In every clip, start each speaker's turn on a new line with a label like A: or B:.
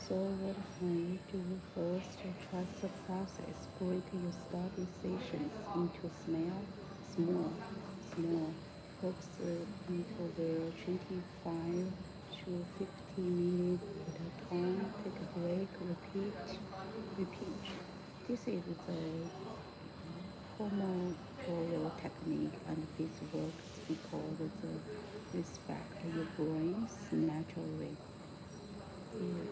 A: So what can you do first to trust the process? Break your study sessions into small focus until they're 25 to 50 minutes at a time. Take a break, repeat. This is the Pomodoro technique, and this works because it respects your brain's natural rhythm. Yes.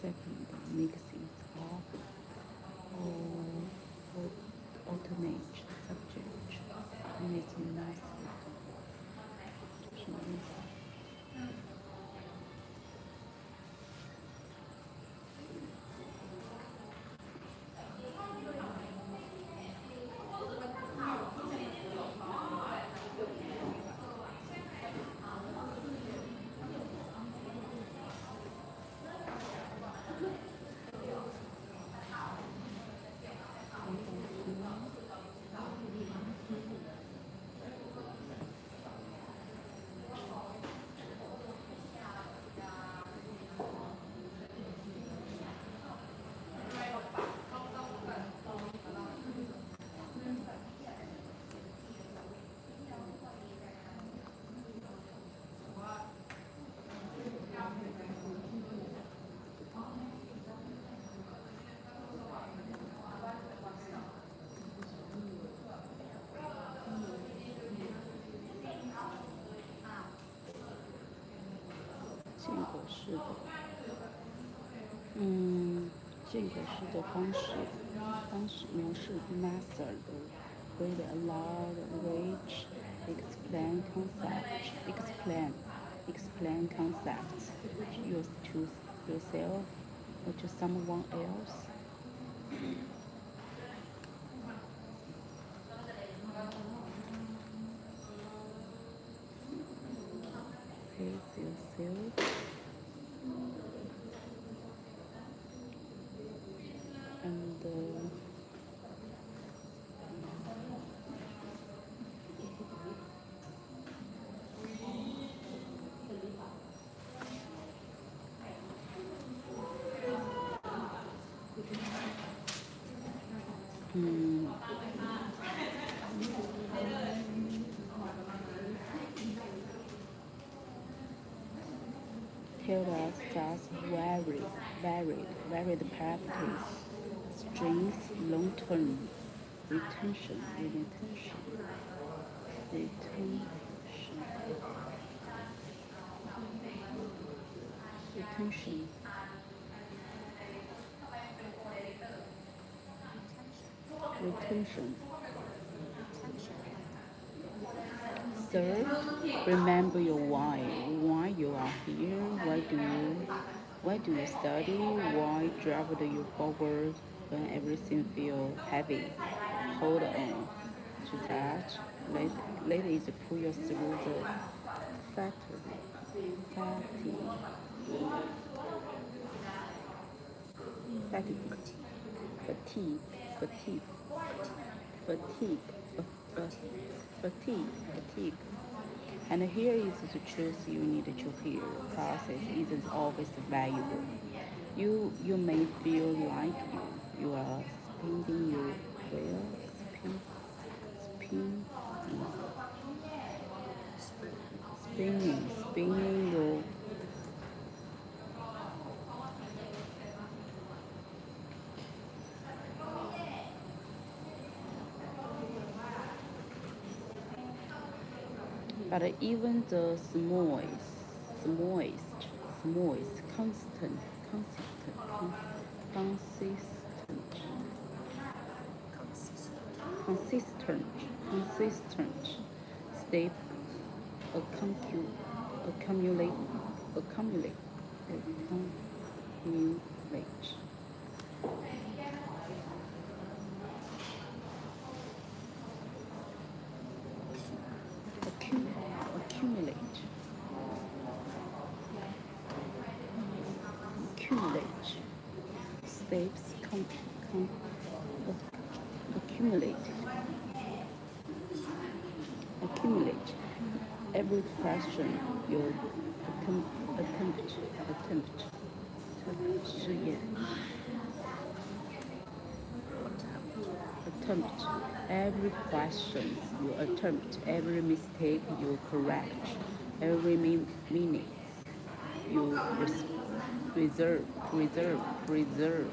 A: Second, mixing up or alternate subject. Making nice. 什么意思？间隔式的，间隔式的方式描述 method with a lot rich explain concepts used to yourself or to someone else. Praise yourself and tell us just varied practice, strengths, long-term retention, retention. Third, remember your why you are here, why do you study, why drive you forward when everything feels heavy. Hold on to that. Let it pull you through the fatigue, fatigue, fatigue, fatigue, fatigue, fatigue. And here is the truth you need to hear. Process isn't always valuable. You may feel like you are spinning your wheel, spinning your. But even the smallest, consistent step accumulate, accumulate, accumulate. Accumulate. Steps accumulate. Accumulate. Every question you attempt. 试验 attempt every question you attempt, every mistake you correct, every minute you preserve, preserve, preserve.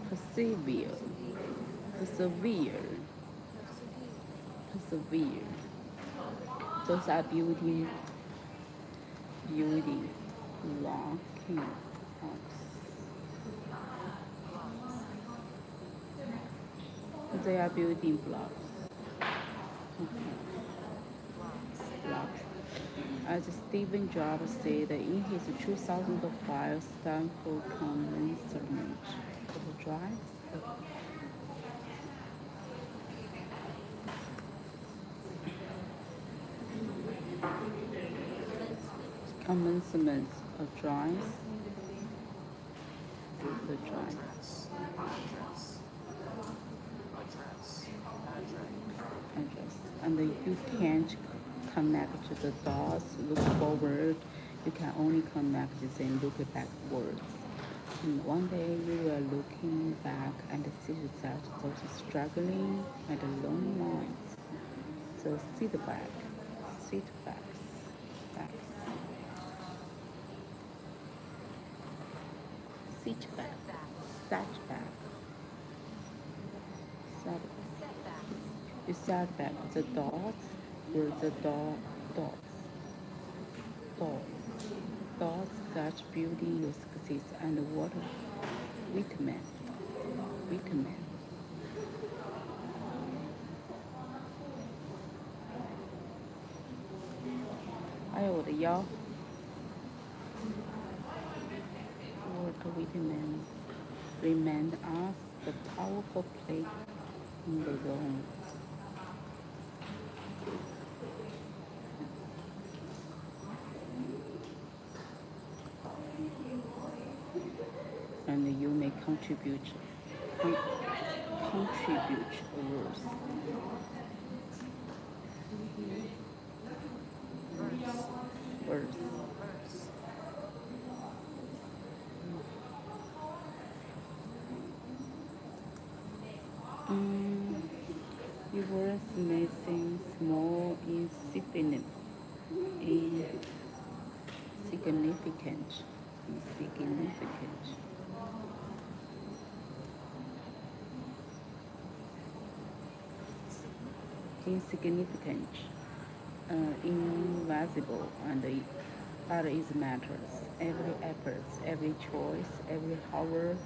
A: Persevere, persevere, persevere. Those are building, blocking blocks. They are building blocks. Blocks. As Stephen Jobs said in his 2005 Stanford commencement of drives. Commencement of drives. The drives. Address. And you can't connect the dots, look forward. You can only connect and look backwards. And one day you will looking back and see that those struggling and long lines. So sit back, back. Sit back, sat back. You sat back. The dots were the dots that building your success and what Whitman. 哎呦我的腰 Walt Whitman remained as the powerful play in the zone. And you may contribute words. You were missing small, insignificant. Insignificant, invisible, and but it matters. Every effort, every choice, every hour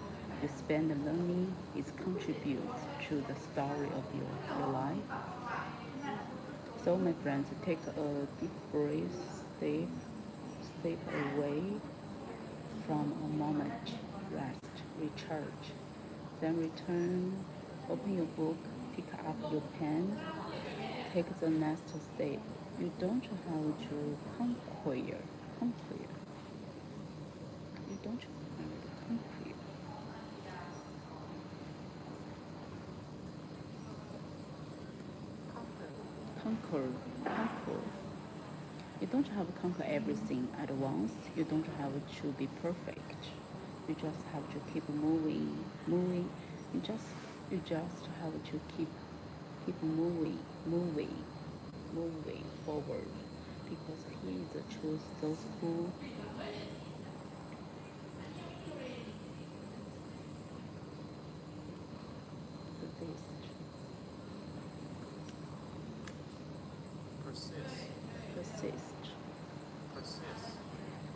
A: you spend learning is contributes to the story of your life. So my friends, take a deep breath, step away from a moment, rest, recharge, then return, open your book, pick up your pen, take the next step. You don't have to conquer. You don't have to conquer. Conquer. You don't have to conquer everything at once. You don't have to be perfect. You just have to keep moving. You just have to keep moving forward, because He is the truth. Those who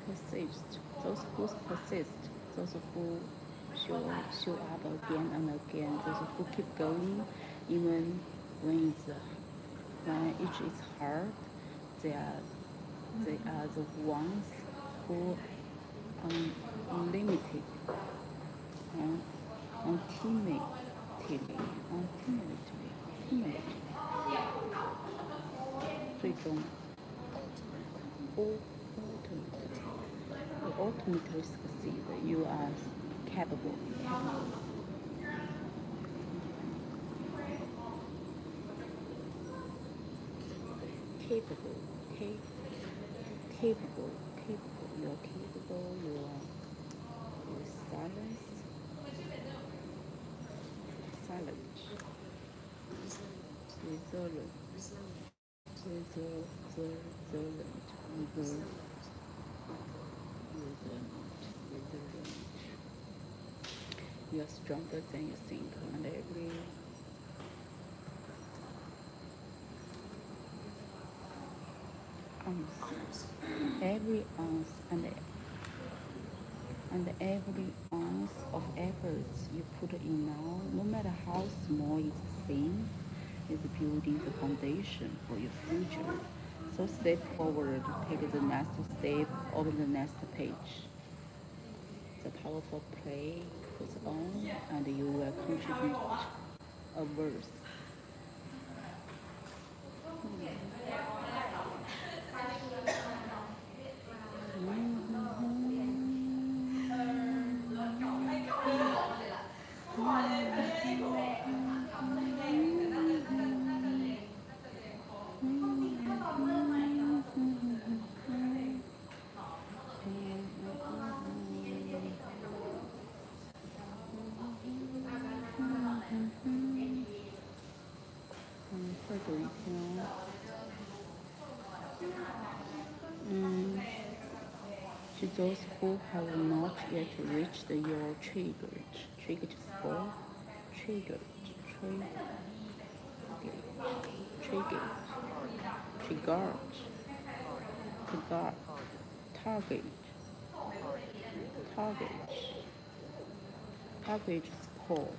A: persist. Those who persist. Those who show up again and again. Those who keep going, even when it is hard. They are the ones who unlimited and ultimately. Ultimately succeed. You are capable, capable, capable, capable. You're capable. You're silent, resilient, resilient. You're stronger than you think, and every ounce and every ounce of efforts you put in now, no matter how small it seems, is building the foundation for your future. So step forward, take the next step, open the next page. The powerful play goes on, and you will contribute a verse. To those who have not yet reached your triggered score, triggered, target, score.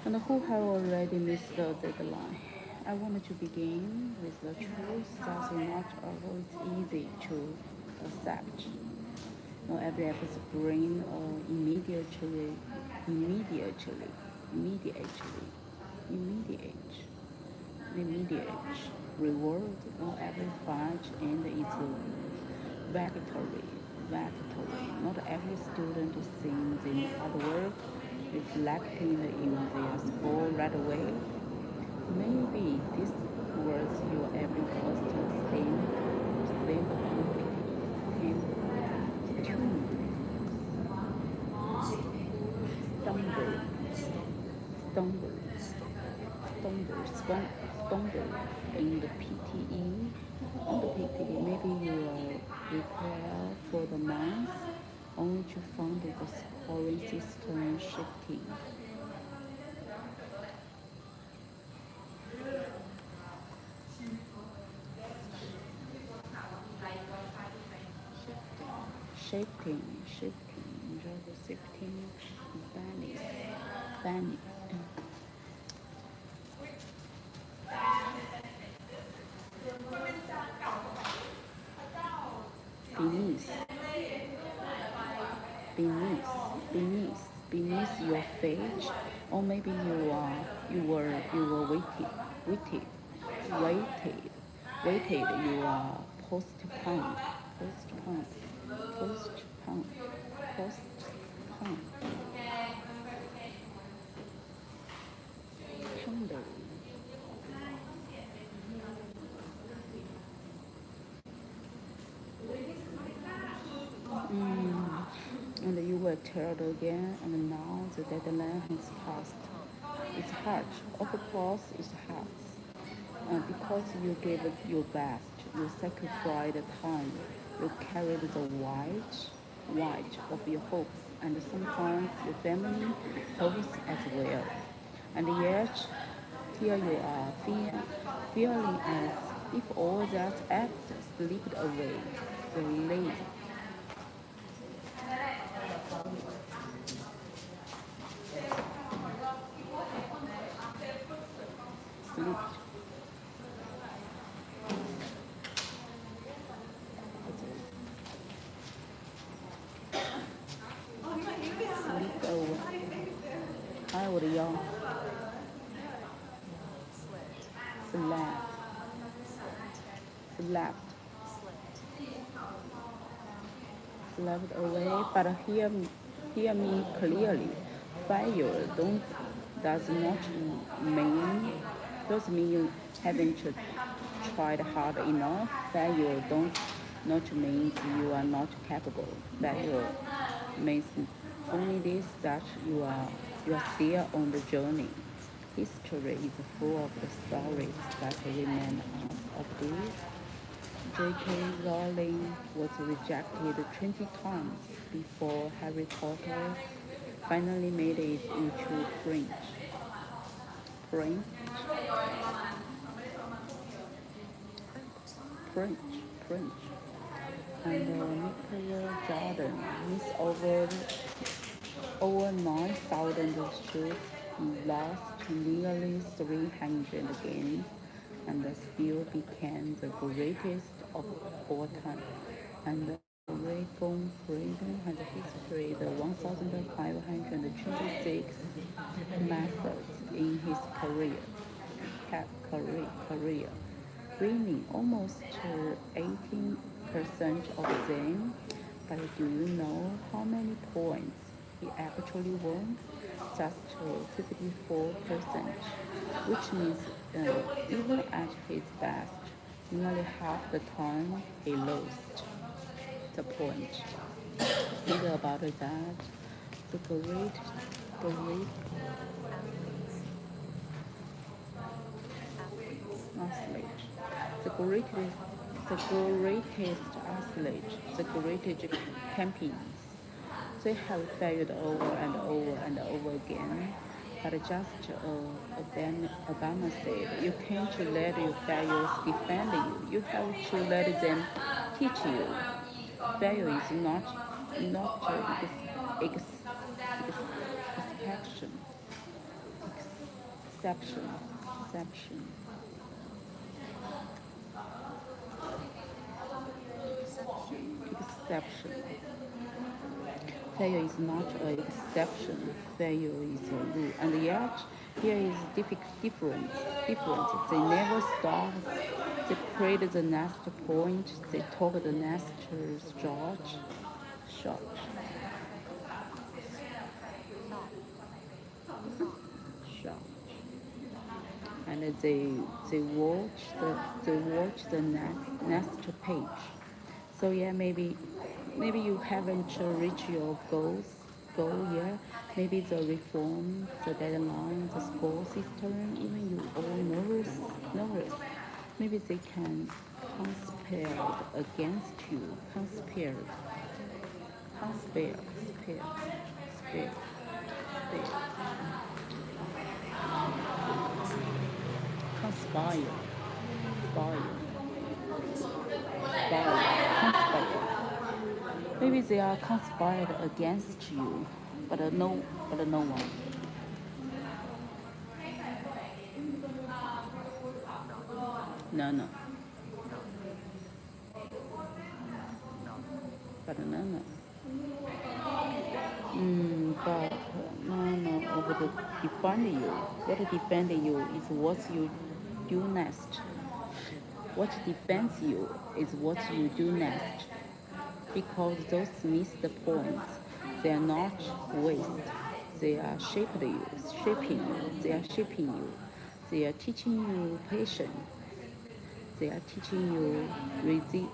A: And who have already missed the deadline. I wanted to begin with the truth that not always easy to accept. Not every episode bring immediate reward. Not every fight and it's victory. Not every student sees in hard work reflecting in their score right away. Maybe this was your every first stumble in the PTE. On the PTE, maybe you will prepare for the month only to find the scoring system shifting. Shifting, vanish. Beneath your face, or maybe you were waited, you are postponed. And you were tired again, and now the deadline has passed. It's hard, of course it's hard. Because you gave it your best, you sacrificed time, you carried the weight of your hopes, and sometimes your family hopes as well. And yet, here you are, feeling as if all that effort slipped away. So late. slipped away. But hear me clearly. Failure mean doesn't mean you haven't tried hard enough. Failure don't not means you are not capable. Failure means only this that you are still on the journey. History is full of the stories that remind us of this. J.K. Rowling was rejected 20 times before Harry Potter finally made it into print. Print, print, print. And Michael Jordan missed over 9,000 shoots, lost nearly 300 games, and still became the greatest of all time. And Oregon Freedom has history the 1,526 methods in his career, winning almost 18% of them. But do you know how many points he actually won? Just 54%, which means even at his best, nearly half the time he lost the point. Think about that. The great athlete, the greatest, the greatest athlete, the greatest champions. They have failed over and over and over again. But just Obama said, you can't let your failures defend you. You have to let them teach you. Failure is not exception, exception, exception. Exception. Failure is not an exception. Failure is a rule. And yet, here is different. Different. They never stop. They create the next point. They talk the next shot. Shot. And they watch the next page. So yeah, maybe you haven't reached your goal yet. Maybe the reform, the deadline, the school system, even you all nervous. Maybe they can conspire against you. Conspire. Conspire. Maybe they are conspired against you, but no one. No. But no. But no. What defend you? What defend you is what you do next. What defends you is what you do next. Because those missed points, they are not waste. They are shaping you. They are shaping you. They are teaching you patience. They are teaching you resilience.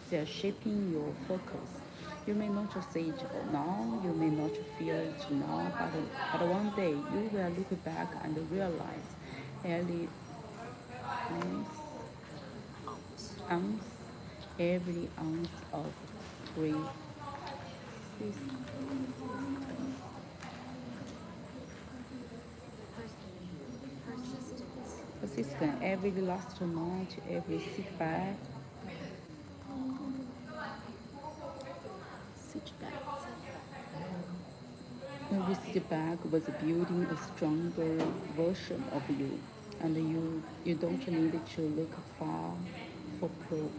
A: They are shaping your focus. You may not see it now, you may not feel it now, but one day you will look back and realize ounce, every ounce of persistence, every last night, every setback. Every setback was building a stronger version of you, and you don't need to look far for proof.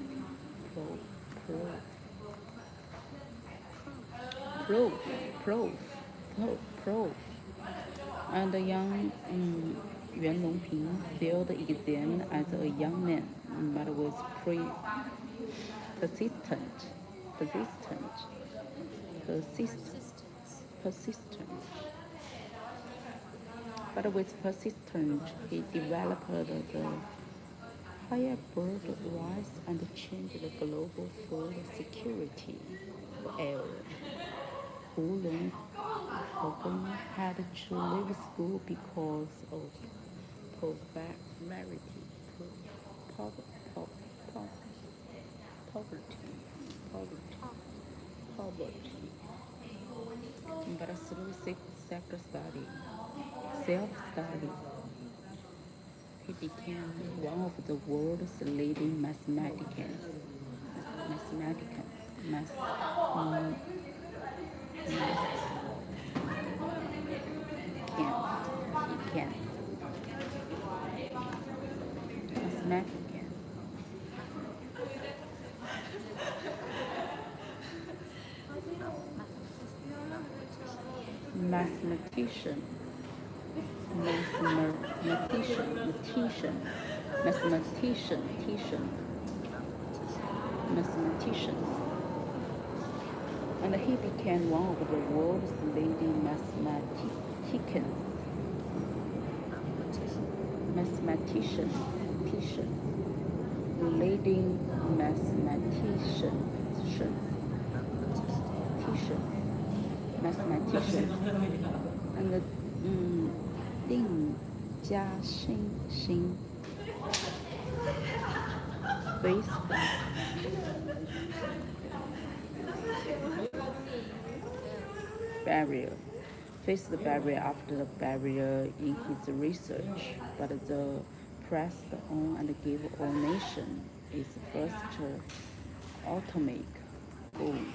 A: proof, proof, proof. And the young Yuan Longping failed the exam as a young man, but was persistent, persistent, persistent. But with persistence, he developed the higher bird rights and changed the global food security forever. Hunan had to leave school because of poverty, poverty, poverty, poverty. But through self-study, he became one of the world's leading mathematicians. Mathematician, and he became one of the world's leading mathematician, and 定家新 faced the barrier after the barrier in his research, but the pressed on and gave all nations its first atomic bomb.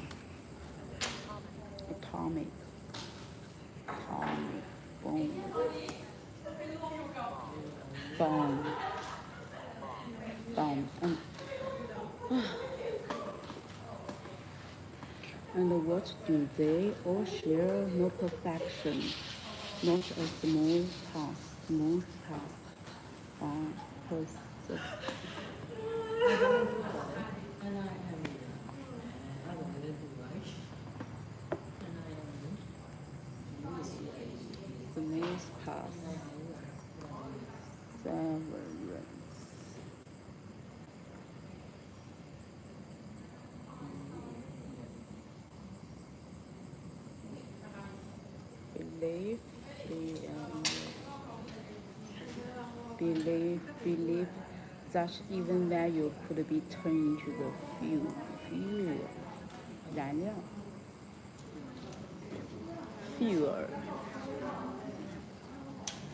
A: And what do they all share? No perfection, not a smooth task, smooth path, severance. Believe that even value could be turned into the fuel, 燃料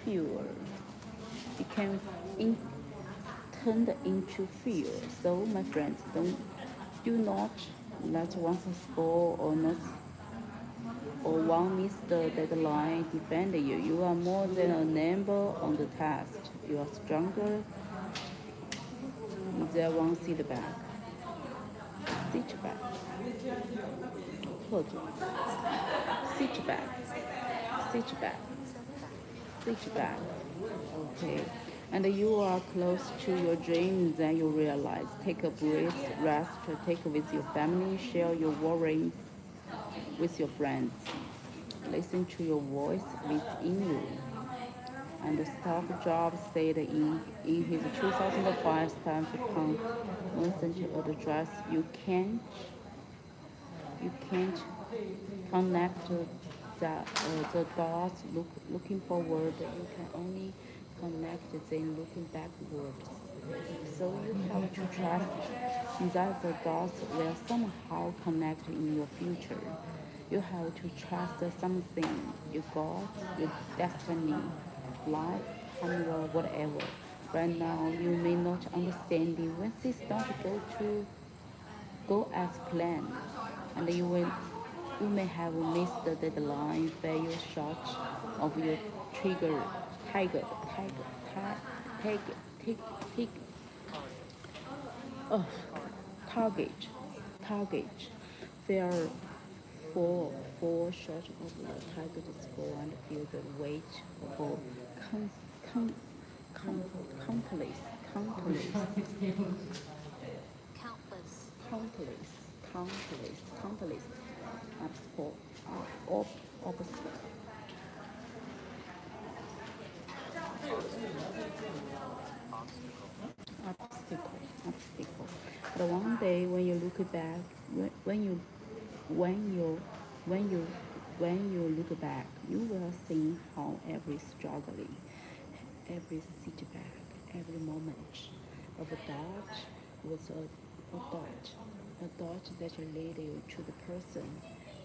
A: fuel became turned into fuel. So my friends, do not let one score or one missed deadline defend you. You are more than a number on the test. You are stronger than one setback. Setback. Okay. And you are close to your dream than you realize. Take a breath, rest, take with your family, share your worries with your friends. Listen to your voice within you. And Steve Jobs said in his 2005 Stanford Concertrate address, you can't connect the dots looking forward. You can only connect them looking backwards. So you have to trust that the dots will somehow connect in your future. You have to trust something, your God, your destiny, life, hunger, whatever. Right now, you may not understand it when things don't go as planned, and you may have missed the deadline, fail short of your target, Four short of the title to score and feel the weight of con, con, countless, countless, countless, countless obstacle, obstacle, obstacle. But one day when you look back, when you when you when you look back, you will see how every struggling, every setback, every moment of a doubt was a doubt that led you to the person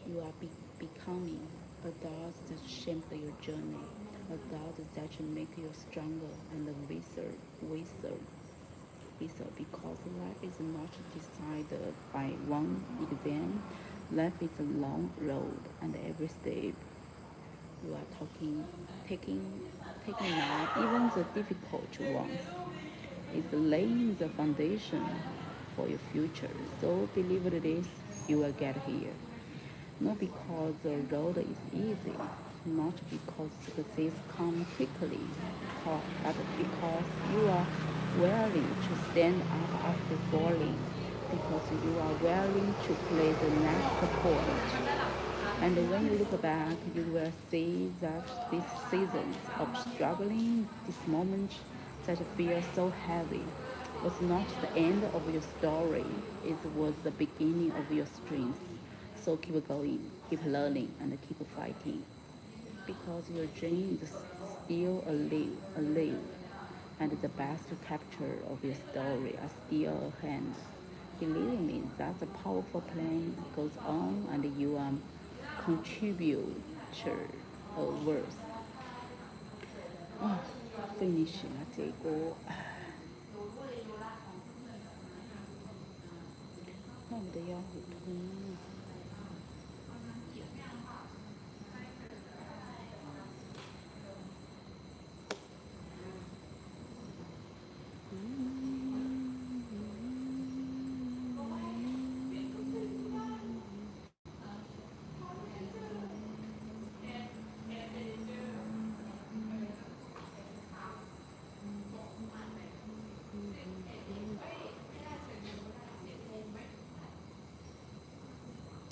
A: you are becoming, a doubt that shaped your journey, a doubt that make you stronger and wiser, because life is not decided by one exam. Life is a long road, and every step you are taking now, even the difficult ones, is laying the foundation for your future. So believe it is, you will get here. Not because the road is easy, not because success comes quickly, but because you are willing to stand up after falling, because you are willing to play the next point. And when you look back, you will see that these seasons of struggling, this moment that feels so heavy, was not the end of your story. It was the beginning of your strength. So keep going, keep learning, and keep fighting. Because your dream is still alive, and the best capture of your story are still at hand. Believe me, that the powerful plan goes on, and you are contributor worth. Finish 了这个，那我的腰好痛啊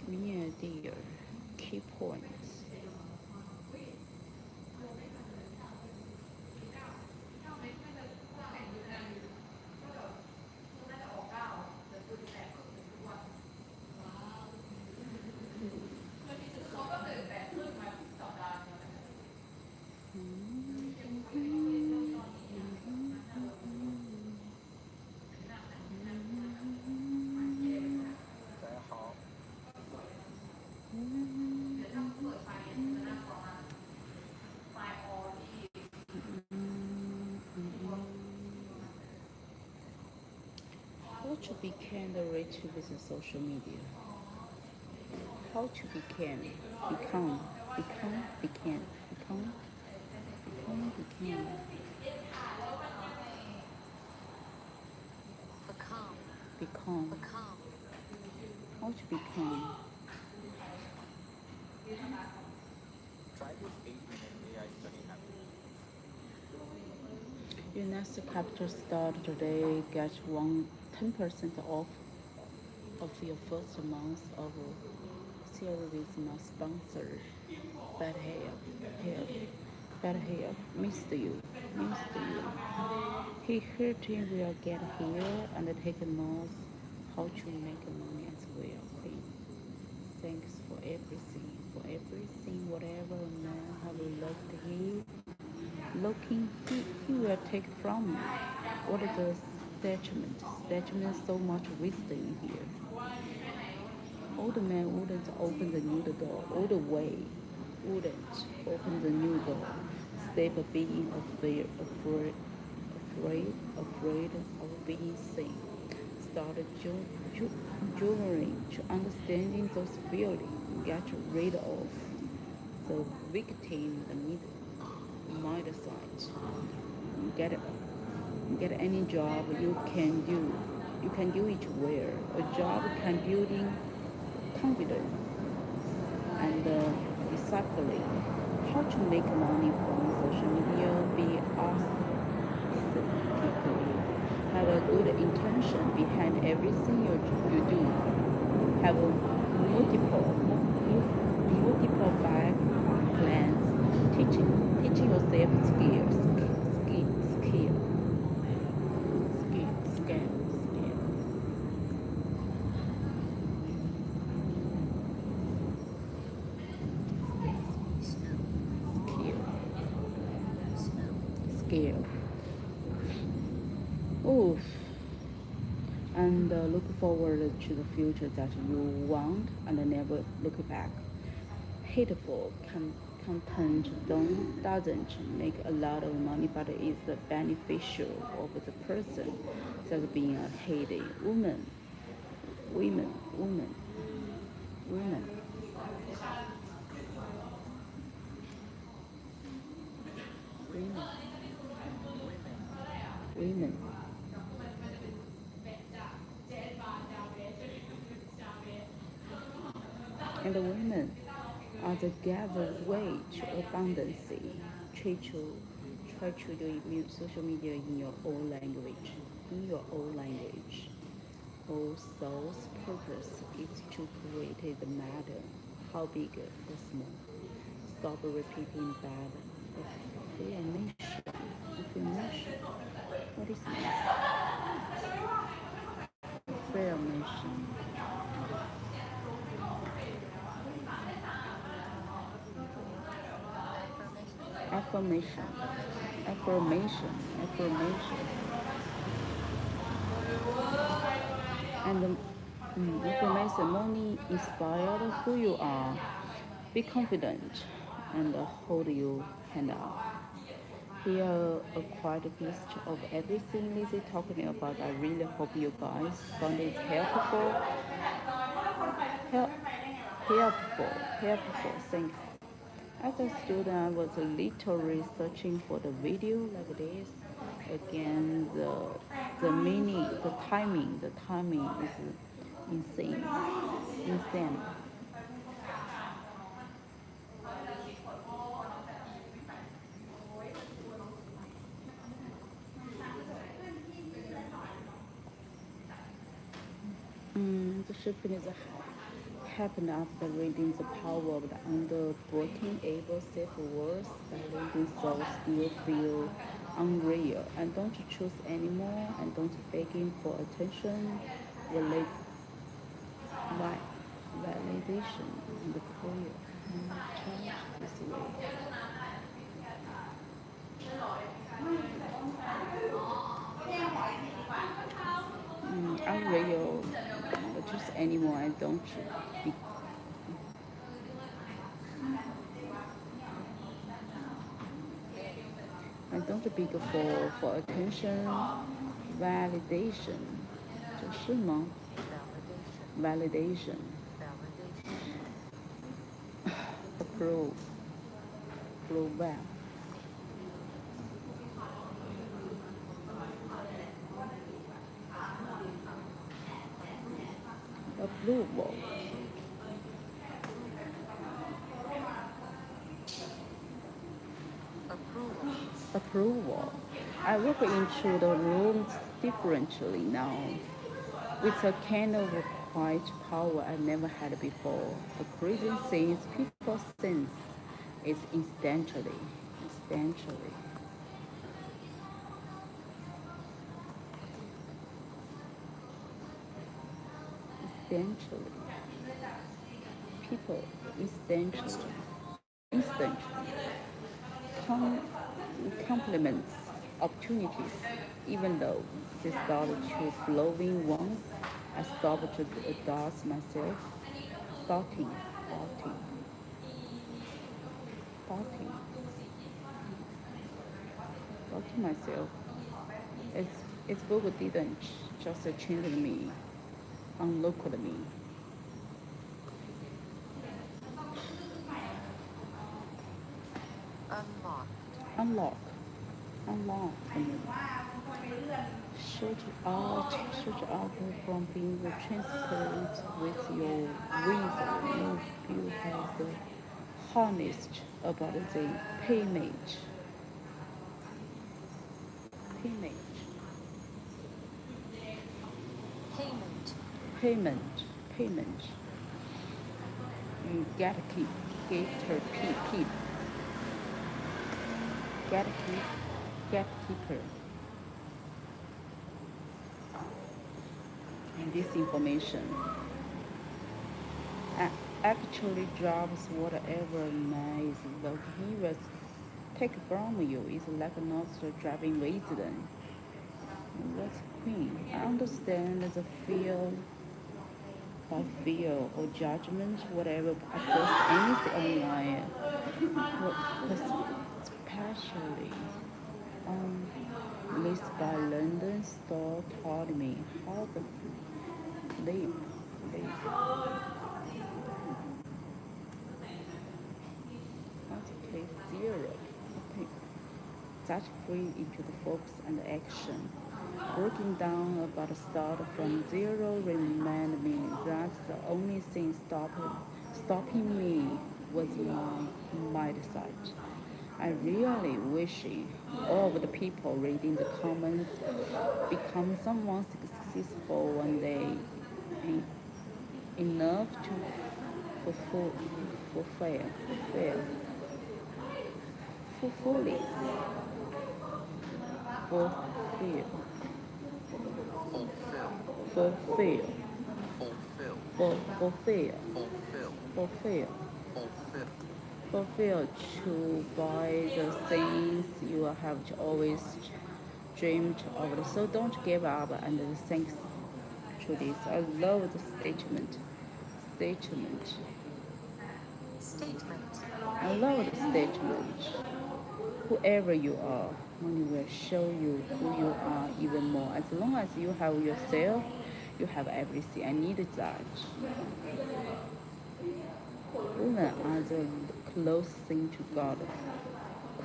A: ！Near dear, key points. How to become the rich with social media? How to become, become, become, become, become, become, become. Become. How to become.
B: Try this 8-minute AI study habit.
A: Your next capital start today. Get 10% off of your first month of series with my sponsor. Bad hair, missed you. He heard he will get here and take notes how to make money as well. Okay. Thanks for everything, whatever man have looked looking, he will take from me. What is the statement? Statement so much wisdom here. Old man wouldn't open the new door. Old way wouldn't open the new door. Step being afraid of being seen. Start journeying to understanding those feelings. Get rid of the victim, the mindset. Get any job you can do. You can do it well. A job can building confidence, and discipline. How to make money from social media? Be aesthetically. Have a good intention behind everything you do. Have multiple back plans. Teaching yourself skill. Skill. Oof. And look forward to the future that you want and never look back. Hateful content doesn't make a lot of money, but is beneficial of the person that's being a hated woman. Women. Women. Women. And the women are the gateway to abundance. Try to do social media in your own language. All soul's purpose is to create the matter, how big or small. Stop repeating bad affirmation. What is that? Affirmation. Affirmation. And information money inspired who you are. Be confident and hold your hand up. Here a quite a list of everything Lizzie talking about. I really hope you guys found it helpful. Helpful. Thanks. As a student, I was literally searching for the video like this. Again, the meaning, the timing is insane. The shift is happened after reading The Power of the Underbroken Able Self-Worth by reading so still feel unreal and don't choose anymore and don't begging for attention, validation and the prayer and charge this way. Unreal, choose anymore and don't be and don't beg for attention, validation. 这是吗 ？Validation. Approval. Approval. Approval. I walk into the rooms differently now, with a kind of quiet power I never had before. The crazy things people sense is instantly. People instantly. Compliments, opportunities, even though they started to flowing once, I stopped to doubt myself, doubting, doubting myself. Its book didn't just change me, unlocked me. Unlock. Shoot out from being transparent with your reason. You have the honest about the payment. Payment.
C: Payment.
A: Payment. Payment. You gotta keep. Keep. Gotta keep. Gatekeeper. And this information actually drops whatever nice the heroes take from you. It's like not driving wisdom. What's queen? I understand the fear of fear or judgment, whatever, across anything online, especially list by London store taught me how to live. Okay, zero. Okay. Touch free into the focus and action. Breaking down about the start from zero reminded me that the only thing stopping me was my mindset. I really wish all of the people reading the comments become someone successful one day, enough to fulfill, fulfill, fulfill, fulfill, fulfill, fulfill, fulfill, fulfill, fulfill to buy the things you have always dreamed of. So don't give up, and thanks to this. I love the statement. Statement. I love the statement. Whoever you are, money will show you who you are even more. As long as you have yourself, you have everything. I needed that. Women are the closest thing to God.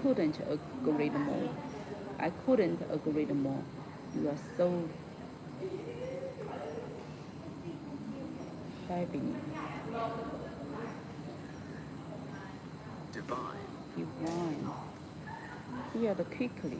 A: Couldn't agree more. I couldn't agree more. You are so feminine. Divine. Hear the quickly.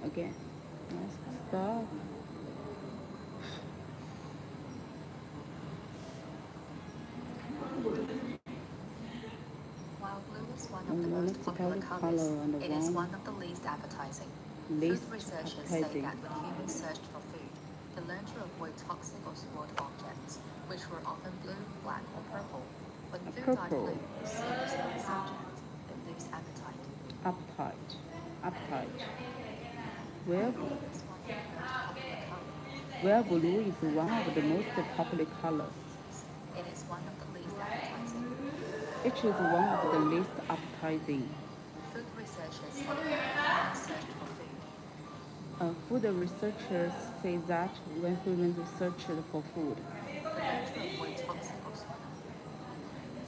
A: Again, let's start.
C: While blue is one of the most popular colors, it is one of the least appetizing. Food researchers say that when humans searched for food, they learned to avoid toxic or smooth objects, which were often blue, black, or purple. When food dyed blue, seriously the subject, they lose appetite.
A: Appetite.
C: Blue
A: Well, blue is one of the most popular colors.
C: It is one of the least appetizing.
A: It is one of the least appetizing.
C: Food researchers say that when humans searched for food,
A: Food researchers say that when humans search for food,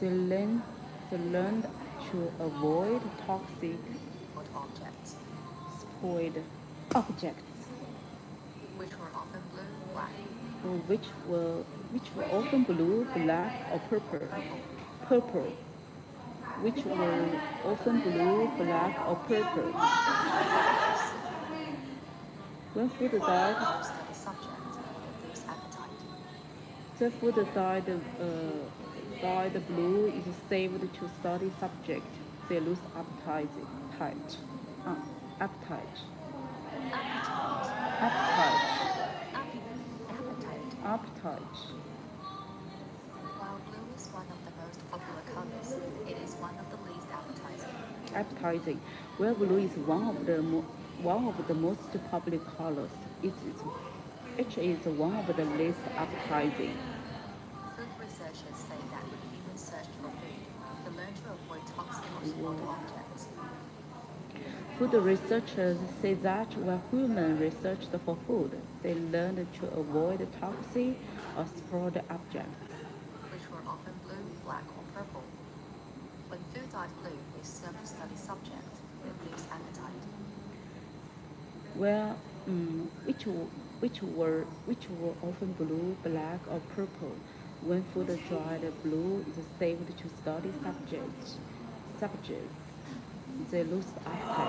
A: they learned to avoid toxic, spoiled objects,
C: which were often blue, black,
A: which were often blue, black, or purple. Purple. Which were often blue, black, or purple. When food died,
C: Study subject, they lose appetite.
A: the food dyed blue is saved to study subject. They lose appetite. Appetite. Appetite. Appetite.
C: While blue is one of the most popular colors, it is one of the least appetizing.
A: Appetizing. Well, blue is one of the most popular colors. It is one of the least appetizing.
C: Food researchers say that when humans search for food, they learn to avoid toxic or spoiled objects.
A: Food researchers say that when humans researched for food, they learned to avoid toxic or spoiled objects,
C: which were often blue, black, or purple. When food dyed blue is served to study subject, they lose appetite.
A: well, which were often blue, black, or purple. When food dried blue is saved to study subjects, they lose appetite.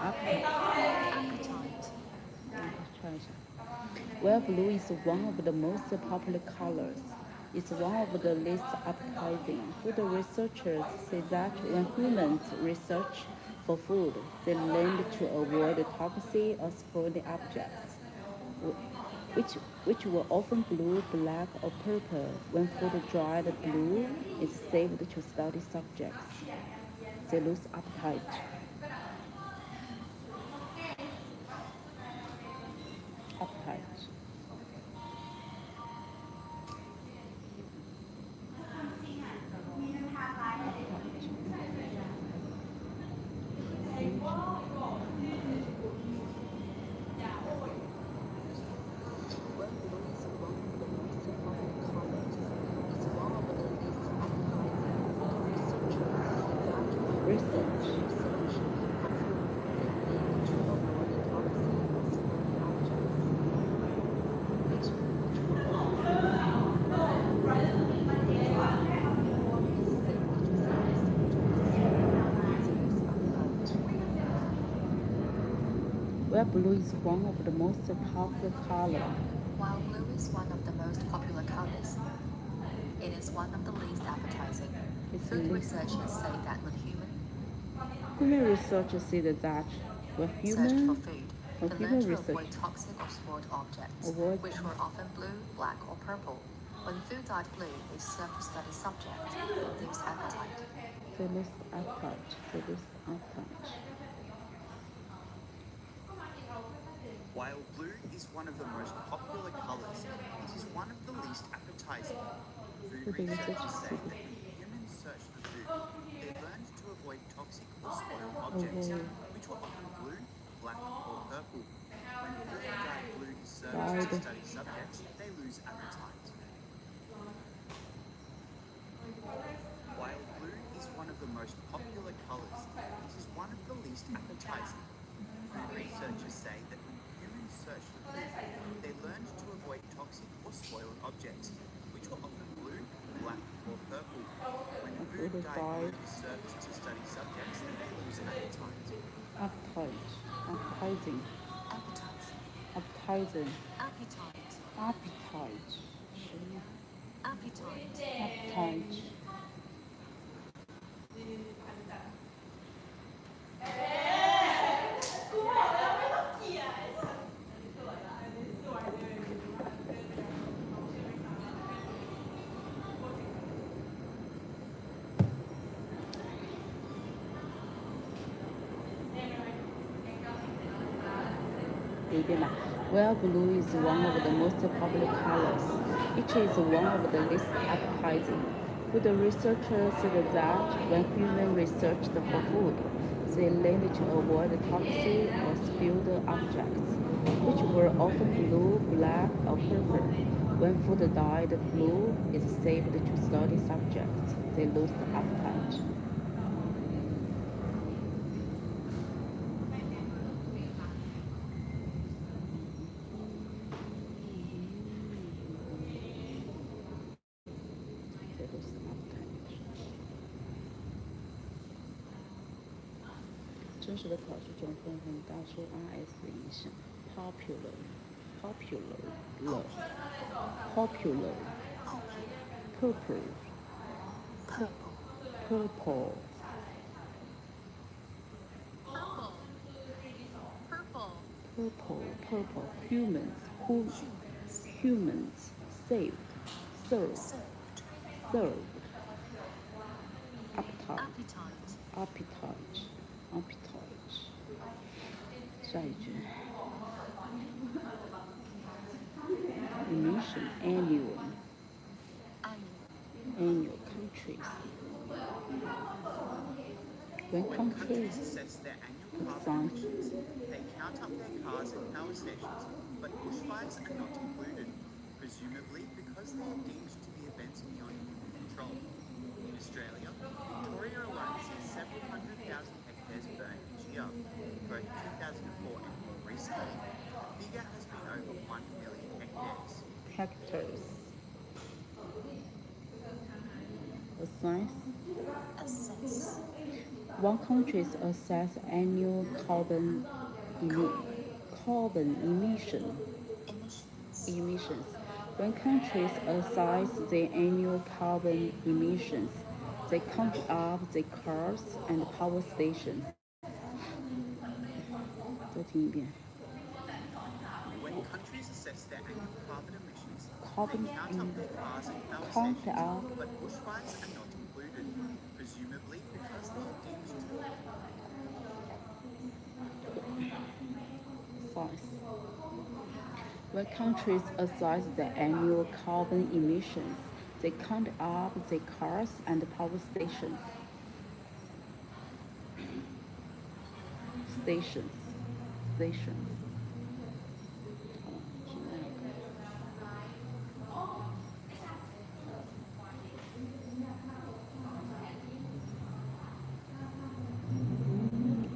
C: Appetite.
A: Well, blue is one of the most popular colors. It's one of the least appetizing. Food researchers say that when humans research for food, they learn to avoid toxic or spoiled objects, which were often blue, black, or purple. When food dried blue is saved to study subjects, they lose appetite. Appetite.
C: When blue is one of the most popular colors, it's one of the least appetizing.
A: Research. Well, blue is one of the most popular color.
C: While blue is one of the most popular colors, it is one of the least appetizing.
A: It's
C: Food
A: least-
C: researchers say that when
A: Human researchers see that when
C: search for
A: human
C: food,
A: when
C: they
A: human
C: learn to
A: research
C: avoid toxic or spoiled objects,
A: Avoid-
C: which were often blue, black, or purple. When food dyed blue is served to study subject, they lose appetite.
A: they lose appetite. They lose appetite.
B: While blue is one of the most popular colors, it is one of the least appetizing. Food
A: Food
B: researchers
A: researchers
B: say
A: say
B: that when humans search for food, they learned to avoid toxic or spoiled objects, which were often blue, black, or purple. When food dyed blue is served to study subjects, they lose appetite. While blue is one of the most popular colors, it is one of the least appetizing. Food researchers say that when humans search for food, they learned to avoid toxic or spoiled objects, which were often blue, black, or purple. When food dyed blue is served to study subjects, they lose appetite.
A: Appetite. Appetizing.
C: Appetizing.
A: Appetizing.
C: Appetite.
A: Appetite.
C: Appetite.
A: Appetite. Well, blue is one of the most popular colors. It is one of the least appetizing. Food researchers said that when humans researched for food, they learned to avoid toxic or spilled objects, which were often blue, black, or purple. When food dyed blue is saved to study subjects, they lose appetite. 真实的考试中纷纷大受 RS 的影响。popular, purple, humans, saved, served, appetite, 下一句 emission, annual, countries. When countries
B: assess their annual
A: assign
B: carbon emissions, they count up their cars and power stations, but bushfires are not included, presumably because they are deemed to be events beyond human control. In Australia, Victoria alone sees several 100,000 hectares burned each year. Both 2004 and more recently, the figure has been over 1 million hectares.
A: hectares. Assign. One country's assess annual carbon emissions. When countries assess their annual carbon emissions, they count up the cars and power stations. 再听一遍。
B: When countries assess their annual carbon emissions,
A: Carbon
B: they count up their cars and power
A: count
B: stations,
A: up.
B: but bushfires are not included, presumably because they are deemed to
A: Size. When countries assess their annual carbon emissions, they count up the cars and power stations. Stations.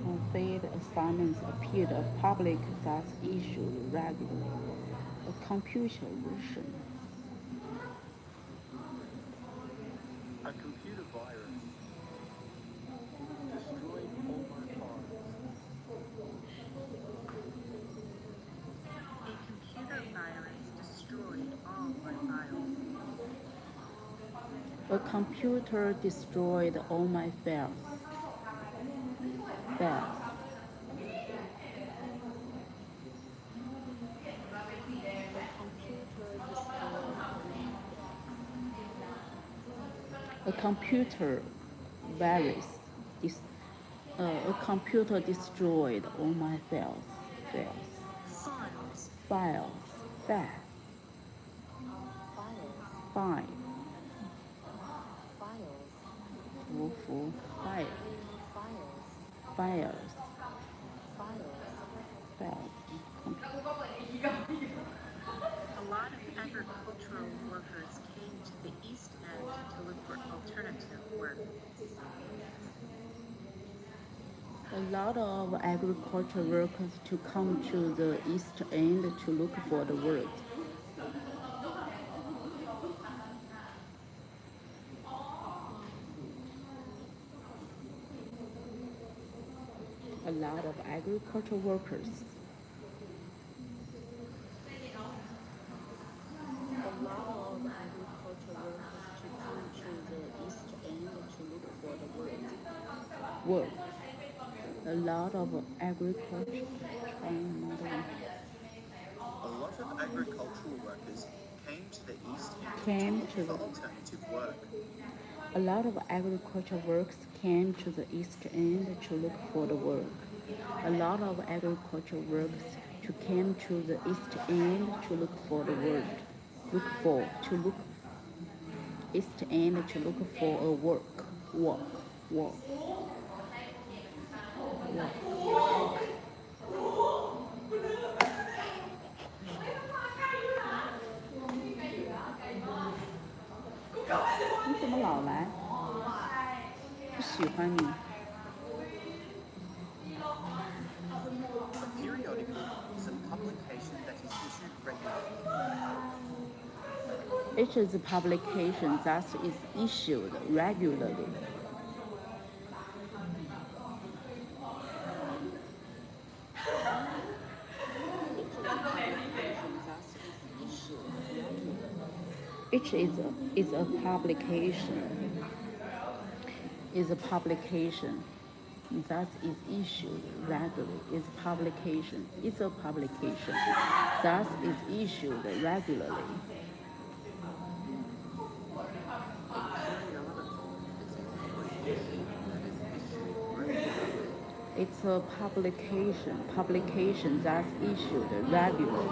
A: Unpaid assignments appear to public that issued regularly. A computer version.
D: A computer virus destroyed all my files.
C: A computer virus destroyed all my files.
A: A computer destroyed all my files. A computer virus. A computer destroyed all my files. Files.
C: A lot of agricultural workers came to the East End to look for alternative work.
A: A lot of agriculture workers to come to the East End to look for the work. A lot of agriculture workers. A lot of agriculture workers to come to the East End to look for the work. A lot of agriculture.
B: A lot of agricultural workers came to the East
A: Came
B: End
A: to
B: for
A: the-
B: alternative work.
A: A lot of agriculture workers came to the East End to look for the work. A lot of agriculture workers came to the East End to look for the work. East End to look for a work. 你怎么老来？不喜欢你。
B: A periodical is a publication that is issued regularly.
A: It is a publication that is issued regularly. Each is a publication. Is a publication. Thus is issued regularly. Is publication. It's a publication. Thus is issued regularly. It's a publication. Publication thus issued regularly.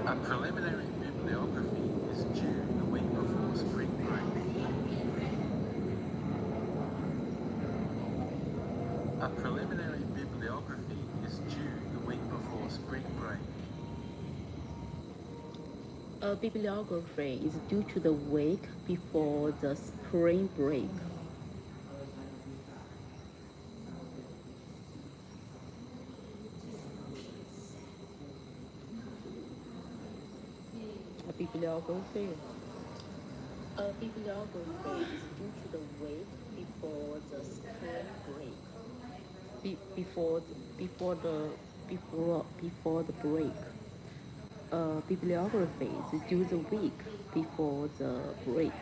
D: A preliminary bibliography is due the week before spring break. A preliminary bibliography is due the week before spring break.
A: A bibliography is due to the week before the spring break. A bibliography. A bibliography is due to the week before the spring break. Before the break. A bibliography is due the week before the break.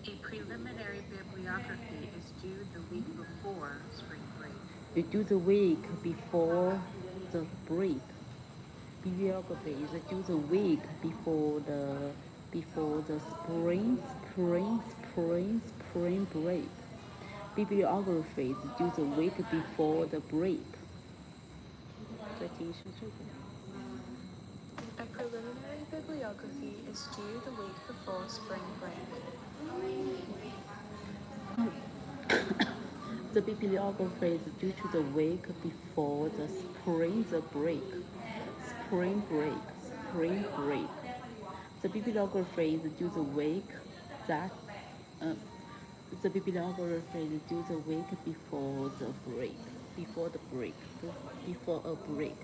C: A preliminary bibliography is due the week before spring break.
A: You do the week before the break. Bibliography is due the week before the spring break. Bibliography is due the week before the break. 再听一下这个。
C: A preliminary bibliography is due the week before spring break.
A: The bibliography is due to the week before the spring break. Spring break. The bibliography is due the week that. The bibliography is due the week before the break. Before a break.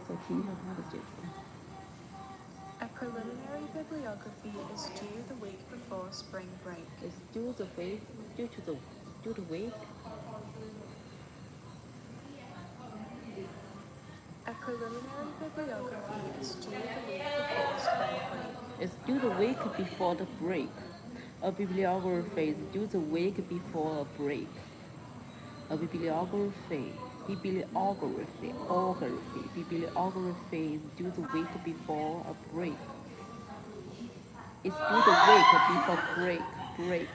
A: 再听一下它的解释。
C: A preliminary bibliography is due the week before spring break.
A: It's due the week.
C: A preliminary bibliography is due the week before spring break.
A: It's due the week before the break. A bibliography is due the week before a break. A bibliography is due the week before a break. It's due the week before break.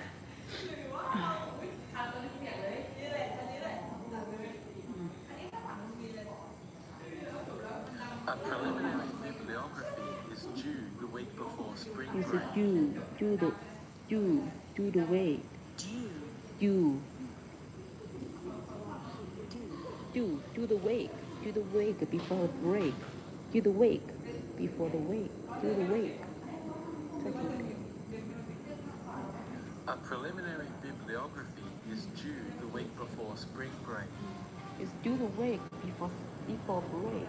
D: A preliminary bibliography is due the week before spring
A: It's
D: break.
A: due the week. Do the week before a break. Do the week before the week. Do the week. 再听一遍。
D: A preliminary bibliography is due the week before spring break.
A: It's due the week before break.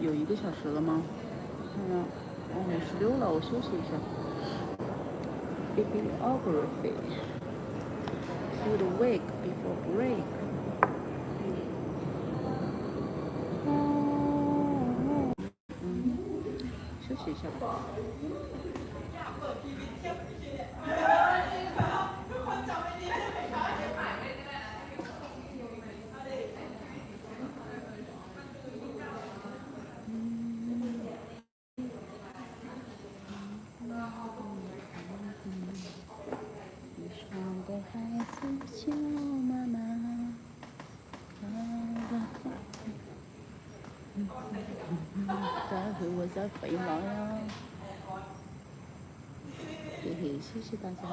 A: 有1个小时了吗？看看，56了，我休息一下。Bibliography. Due the week before break. 休息一下吧。待会我再回来呀。嘿嘿，谢谢大家。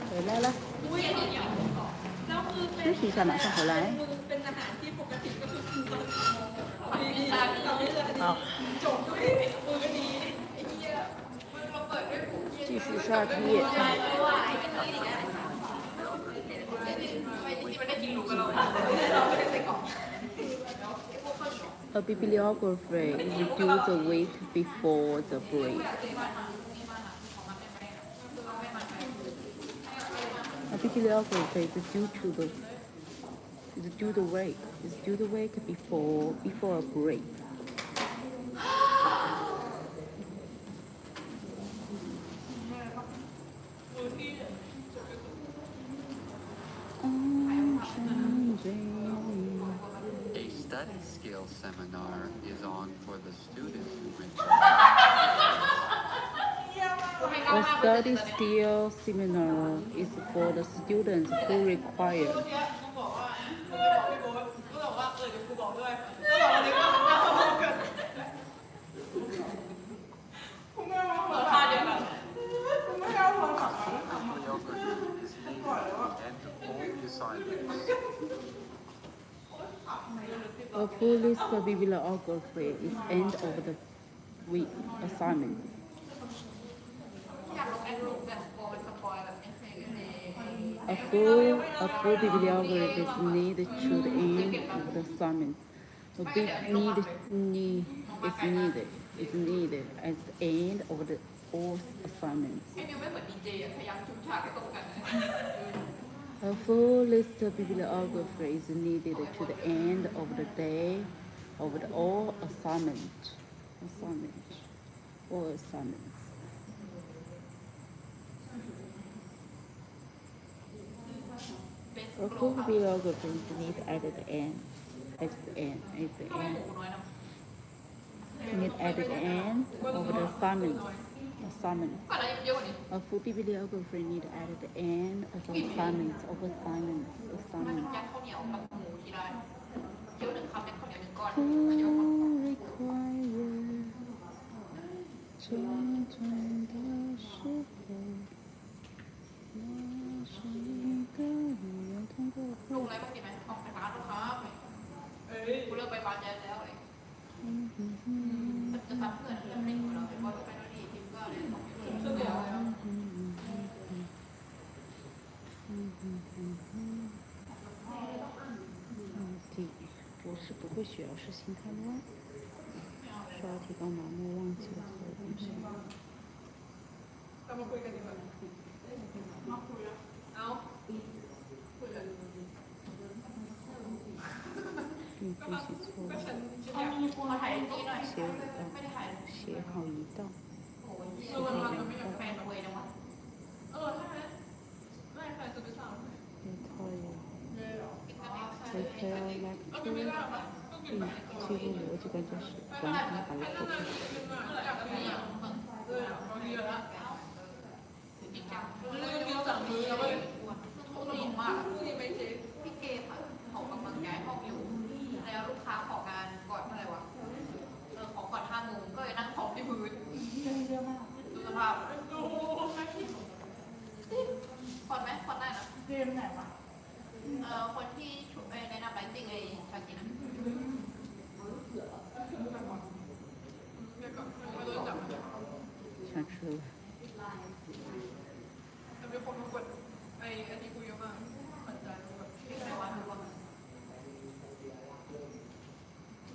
A: 回来了。休息一下，马上回来。好。继续12题。A bibliography reduce the weight before the break. A bibliography is due the weight before a break.
E: A study skill seminar is on for the students who
A: A study skill seminar is for the students who require. A full list of bibliography is end of the week assignment. A full bibliography is needed to the end of the assignment. A big is needed at the end of the all assignments. A full list of bibliography is needed to the end of the day of the all assignments. A full bibliography is needed at the end. At the end of the assignment. A full bibliography needed at the end of the assignments. Who require children的时候，那是一个你要通过会。我是不会学，是心太乱。12题刚麻木忘记了所有东西。并复习错误。写好一道。写好2道。prepare lecture，记录逻辑关键词，完成好的口头。
C: คนที่แนะนำไลฟ์ติ้งชากินะ
A: 想吃了。
C: มีคนมากดอันนี้กูเยอะมากสนใจในวันทุกวัน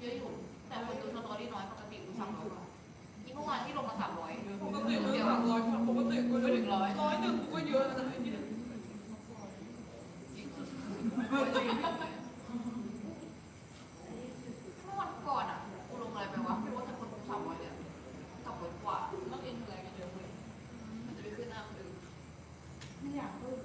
C: เยอะอยู่แต่คนดูสตอรี่น้อยปกติดู300นี่เมื่อวานที่ลงมา300ปกติกู300ปกติกูไม่ถึง100 100กูก็เยอะนะเมื่อวันก่อนกูลงอะไรไปวะไม่รู้แต่คนดู300เนี่ย300กว่าต้องเอ็นอะไรกันเยอะเลยมันจะไปขึ้นหน้าคนอื่นไม่อยากพูด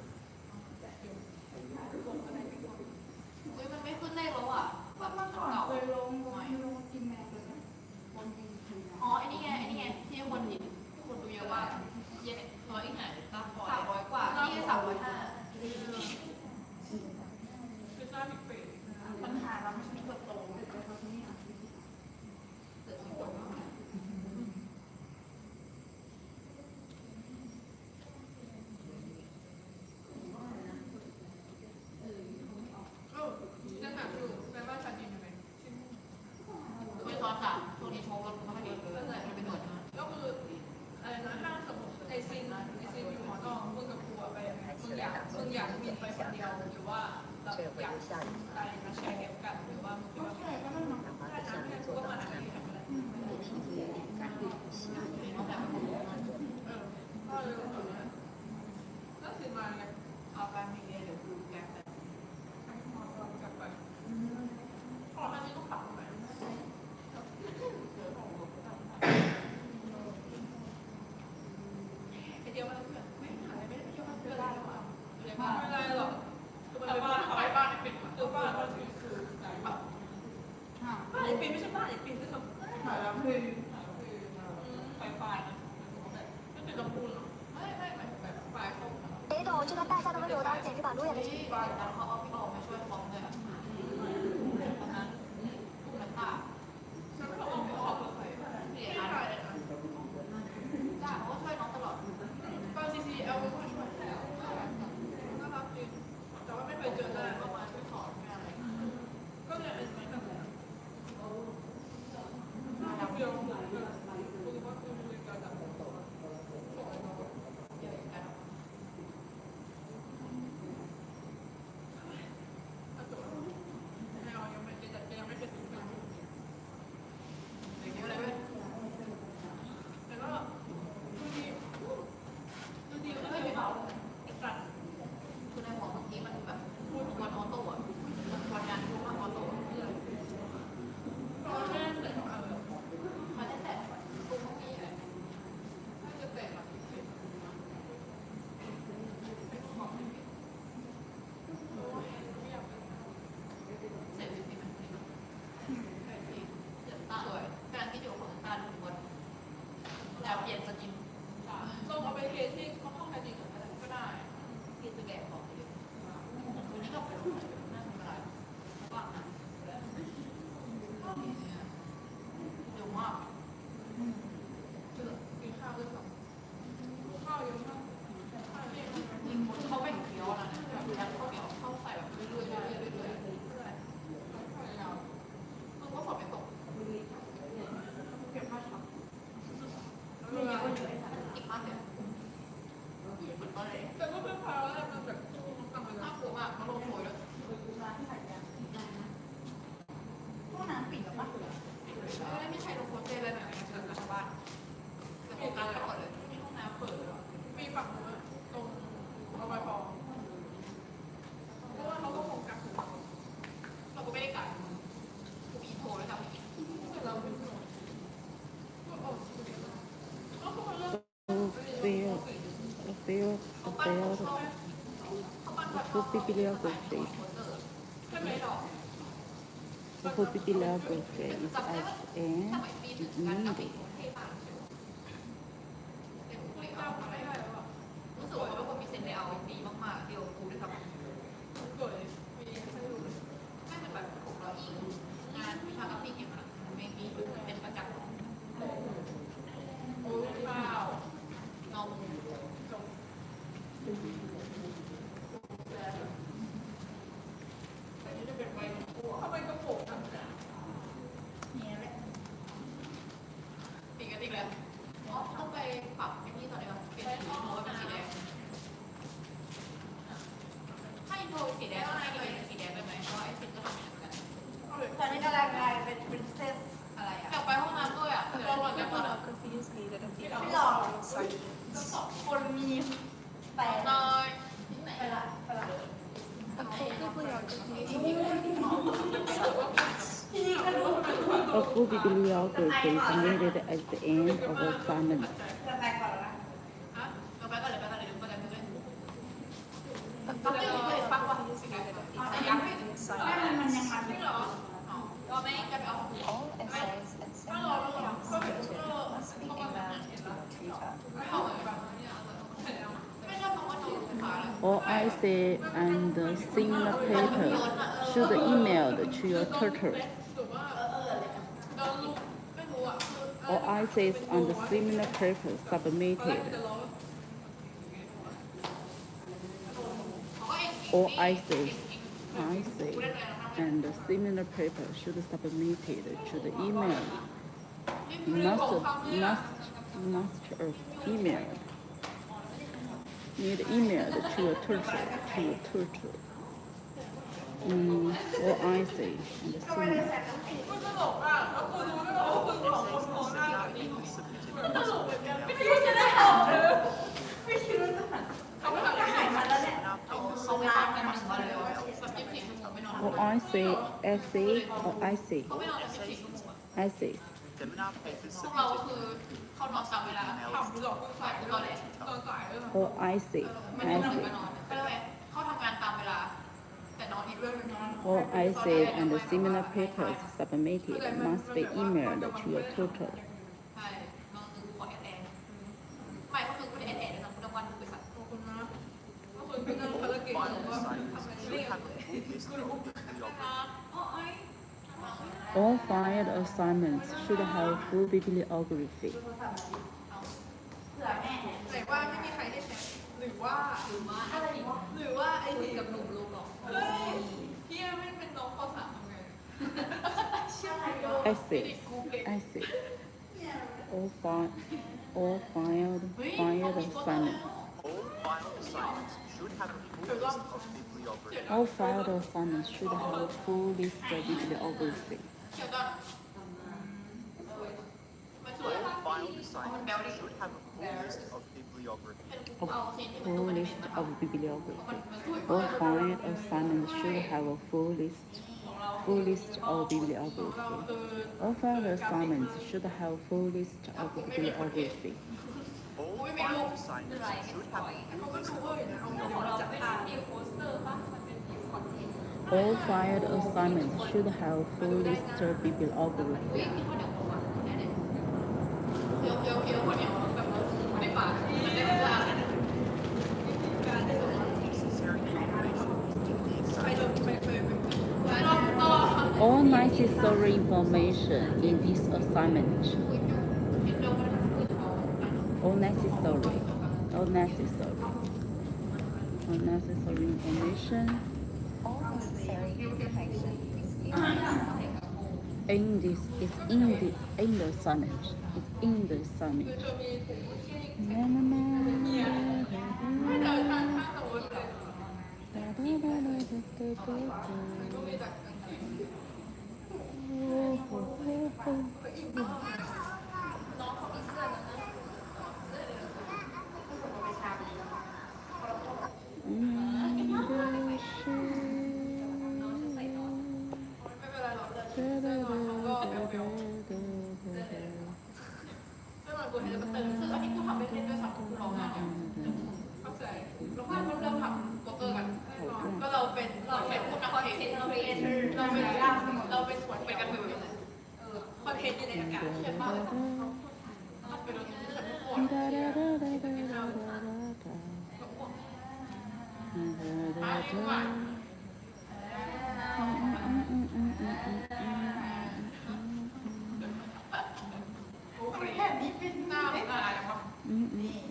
C: 下雨，打发在下面做早餐，给皮肤有点干，洗脸。
F: 北斗这段大夏的温柔的，简直把路也给挤了。
A: For bibliography is as and is needed.
C: รู้สึกว่าเขาเป็นคนมีเซนส์ในเอาดีมากๆเดียวกูด้วยซ้ำไม่เป็นแบบผมเราอีกงานวิชากราฟิกอย่างนั้นไม่มีเป็นประจำโอ้ว้าวนมทำไมกระโปรงเนี่ยแหละติดกันอีกแล้วต้องไปปรับไอ้นี่ต่อเลยว่ะเปลี่ยนสีโน้ตเป็นสีแดงถ้าอินโทรสีแดงก็ให้ดีเป็นสีแดงได้ไหมเพราะไอ้สินก็ทำอย่างนั้นตอนนี้กำลังกลายเป็น princess อะไรอ่ะอยากไปห้องน้ำด้วยอ่ะเราหลังจากนั้นไม่หลอกคนมีแต่น้อยไปละ
A: A full bibliography is needed at the end of the assignment.
C: ต้องไปเลยฟังว่าแต่ยังไม่มันยังมันไม่หรอก็ไม่จะไปเอา
F: All essays and seminars must be emailed to your tutor.
A: All essay and similar paper should be emailed to your tutor. All essays and similar paper submitted. All essays and similar paper should be submitted to the email. Master of email. Need emailed to your tutor. Or I say and the similar. Or I say essay or I say essays.
B: Seminar papers submitted.
A: Or I say essay. Or I say and the similar papers submitted must be emailed to your tutor. All filed assignments should have full bibliography. Essays. All filed assignments.
B: All filed assignments should have a full list of bibliography.
A: All filed assignments should have a full list of bibliography. All filed assignments should have a full list of bibliography. All filed assignments should have a full list of bibliography.
B: All filed assignments should have a full list of bibliography.
A: All filed assignments should have a full list of bibliography. All necessary information in this assignment. All necessary information.
C: All necessary information is
A: in the assignment. It's in the assignment.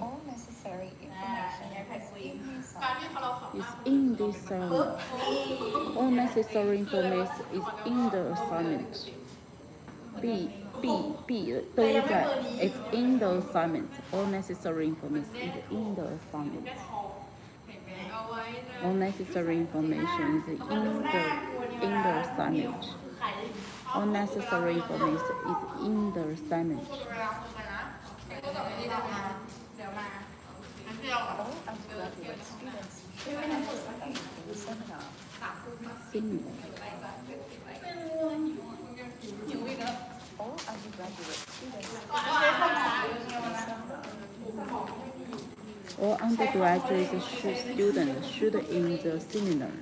C: all necessary information
A: It's in the assignment. All necessary information is in the assignment. B 都在 It's in the assignment. All necessary information is in the assignment. All necessary information is in the assignment. All necessary information is in the assignment.
C: all undergraduate students should participate in the seminar.
A: Similar.
C: All undergraduate students
A: All undergraduate students should in the seminar.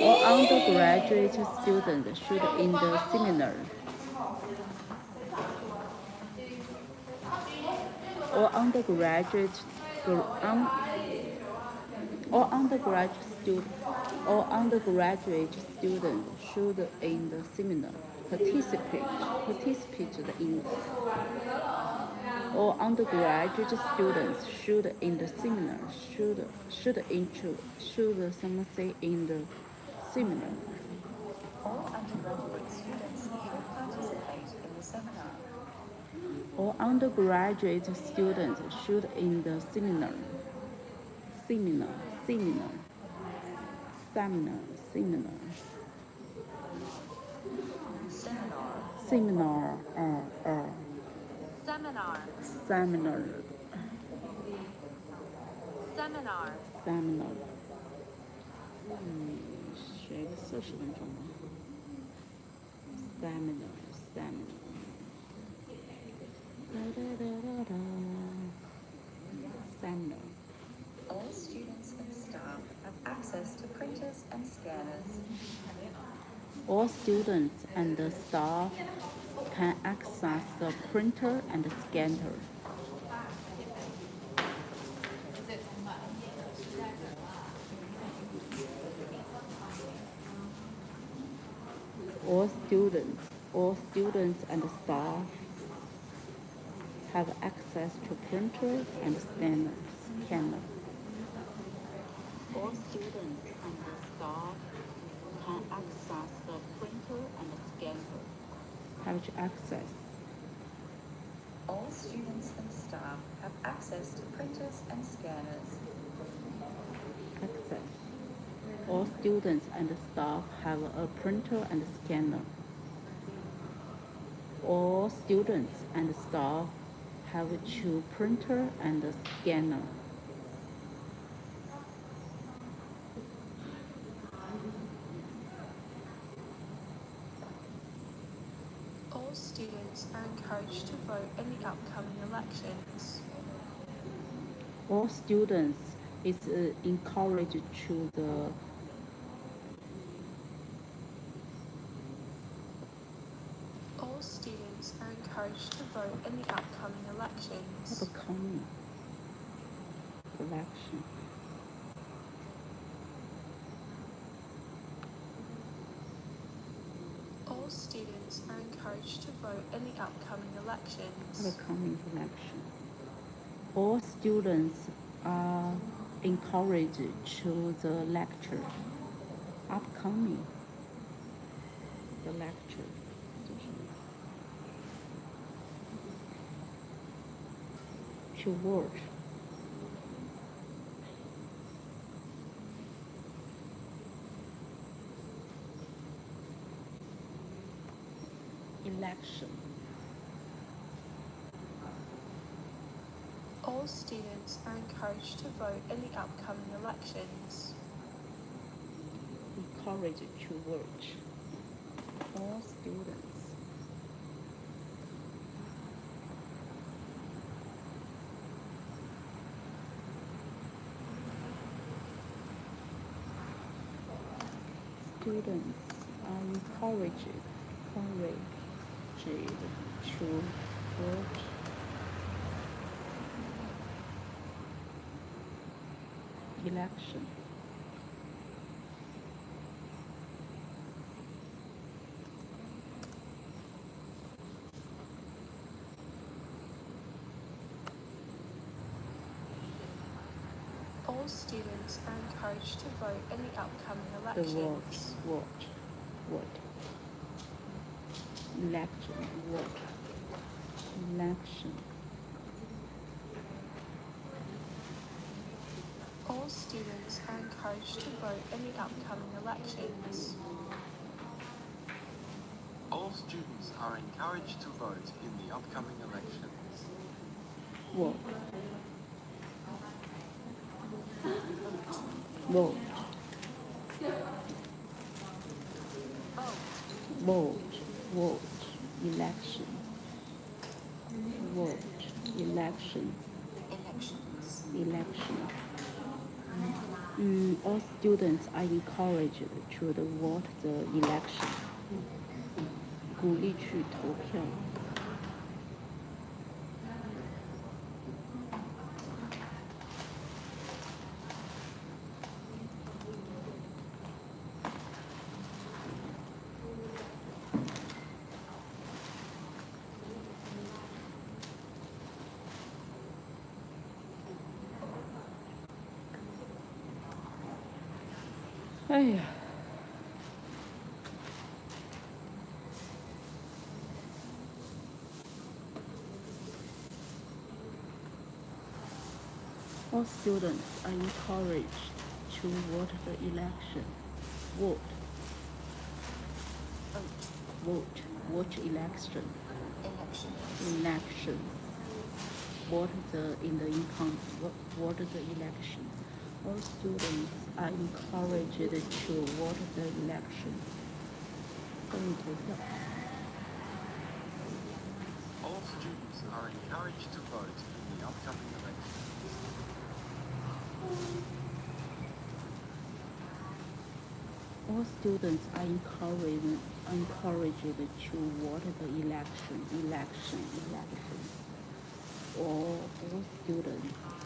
A: All undergraduate students should in the seminar. All undergraduate students should in the seminar participate in. All undergraduate students should in the seminar should something in the seminar.
C: all undergraduate students should participate in the seminar.
A: All undergraduate students should in the seminar. seminar,
C: Seminar.
A: seminar,
C: Seminar.
A: seminar,
C: Seminar.
A: seminar。学个40分钟吧。seminar, seminar。seminar.
C: All students and staff have access to printers and scanners.
A: All students and the staff can access the printer and the scanner. All students and the staff have access to printer and scanner. All students and the staff can access the printer and scanner. Have to access.
C: All students and staff have access to printers and scanners.
A: Access. All students and staff have a printer and scanner. All students and staff have two printer and scanner.
G: All students are encouraged to vote in the upcoming elections.
A: All students is encouraged to the
G: All students are encouraged to vote in the upcoming elections.
A: upcoming election.
G: All students are encouraged to vote in the upcoming elections.
A: Upcoming election. All students are encouraged to the lecture. Upcoming the lecture. To work. Election.
G: All students are encouraged to vote in the upcoming elections.
A: Encouraged to work. All students. Students are encouraged to vote. Election.
G: All students are encouraged to vote in the upcoming
A: The
G: elections.
A: what? Election. What? Election.
G: All students are encouraged to vote in the upcoming elections.
D: All students are encouraged to vote in the upcoming elections.
A: What? Vote. Vote. Election. Vote. Election. Election. All students are encouraged to vote the election. 鼓励去投票。哎呀。All students are encouraged to vote the election. Vote.
F: Vote.
A: Watch election.
F: Elections.
A: Elections. What the income? What the election? All students are encouraged to vote the election. 参与投票。
D: All students are encouraged to vote in the upcoming elections.
A: All students are encouraged to vote the election.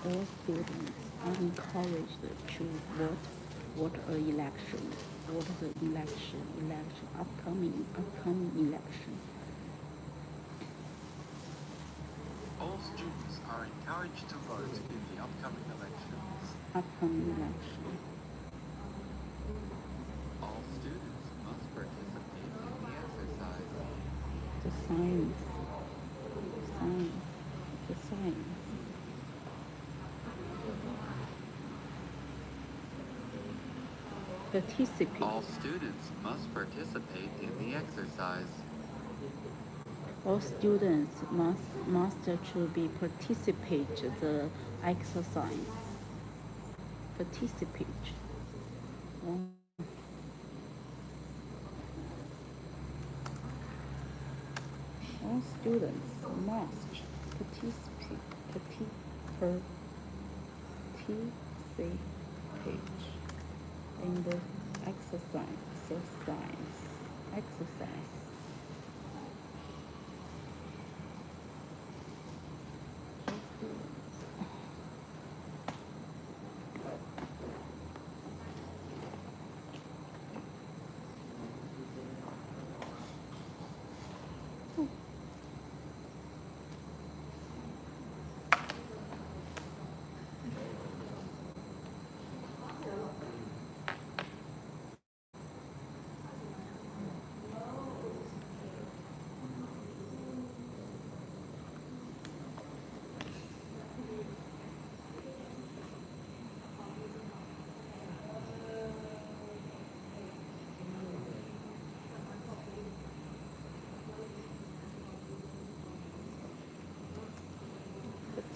A: All students are encouraged to vote the election. Upcoming election.
D: All students are encouraged to vote in the upcoming elections.
A: Upcoming election.
E: All students must participate in the exercise.
A: The science. Participate.
E: All students must participate in the exercise.
A: All students must to be participate the exercise. Participate. All students must participate in the exercise.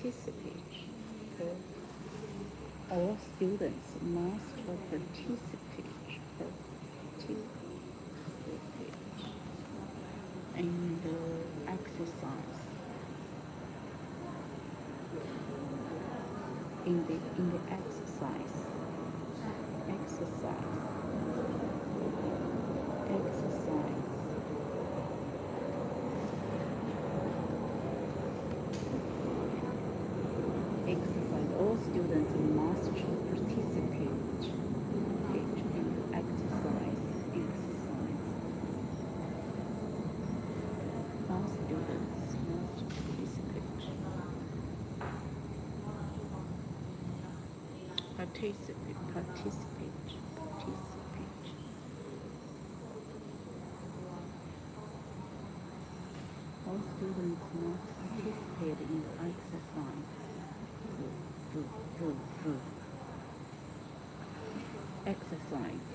A: Participate. All students must participate in the exercise. In the exercise. All students must participate in exercise. All students must participate. All students must participate in exercise. Exercise.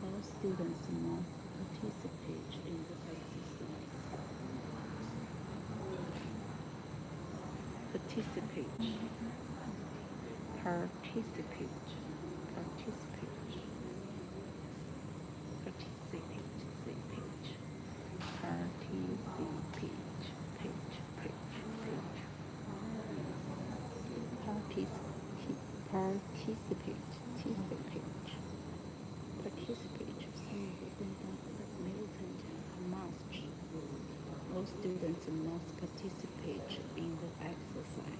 A: All students must participate in the exercise. Participate. All students must participate in the exercise.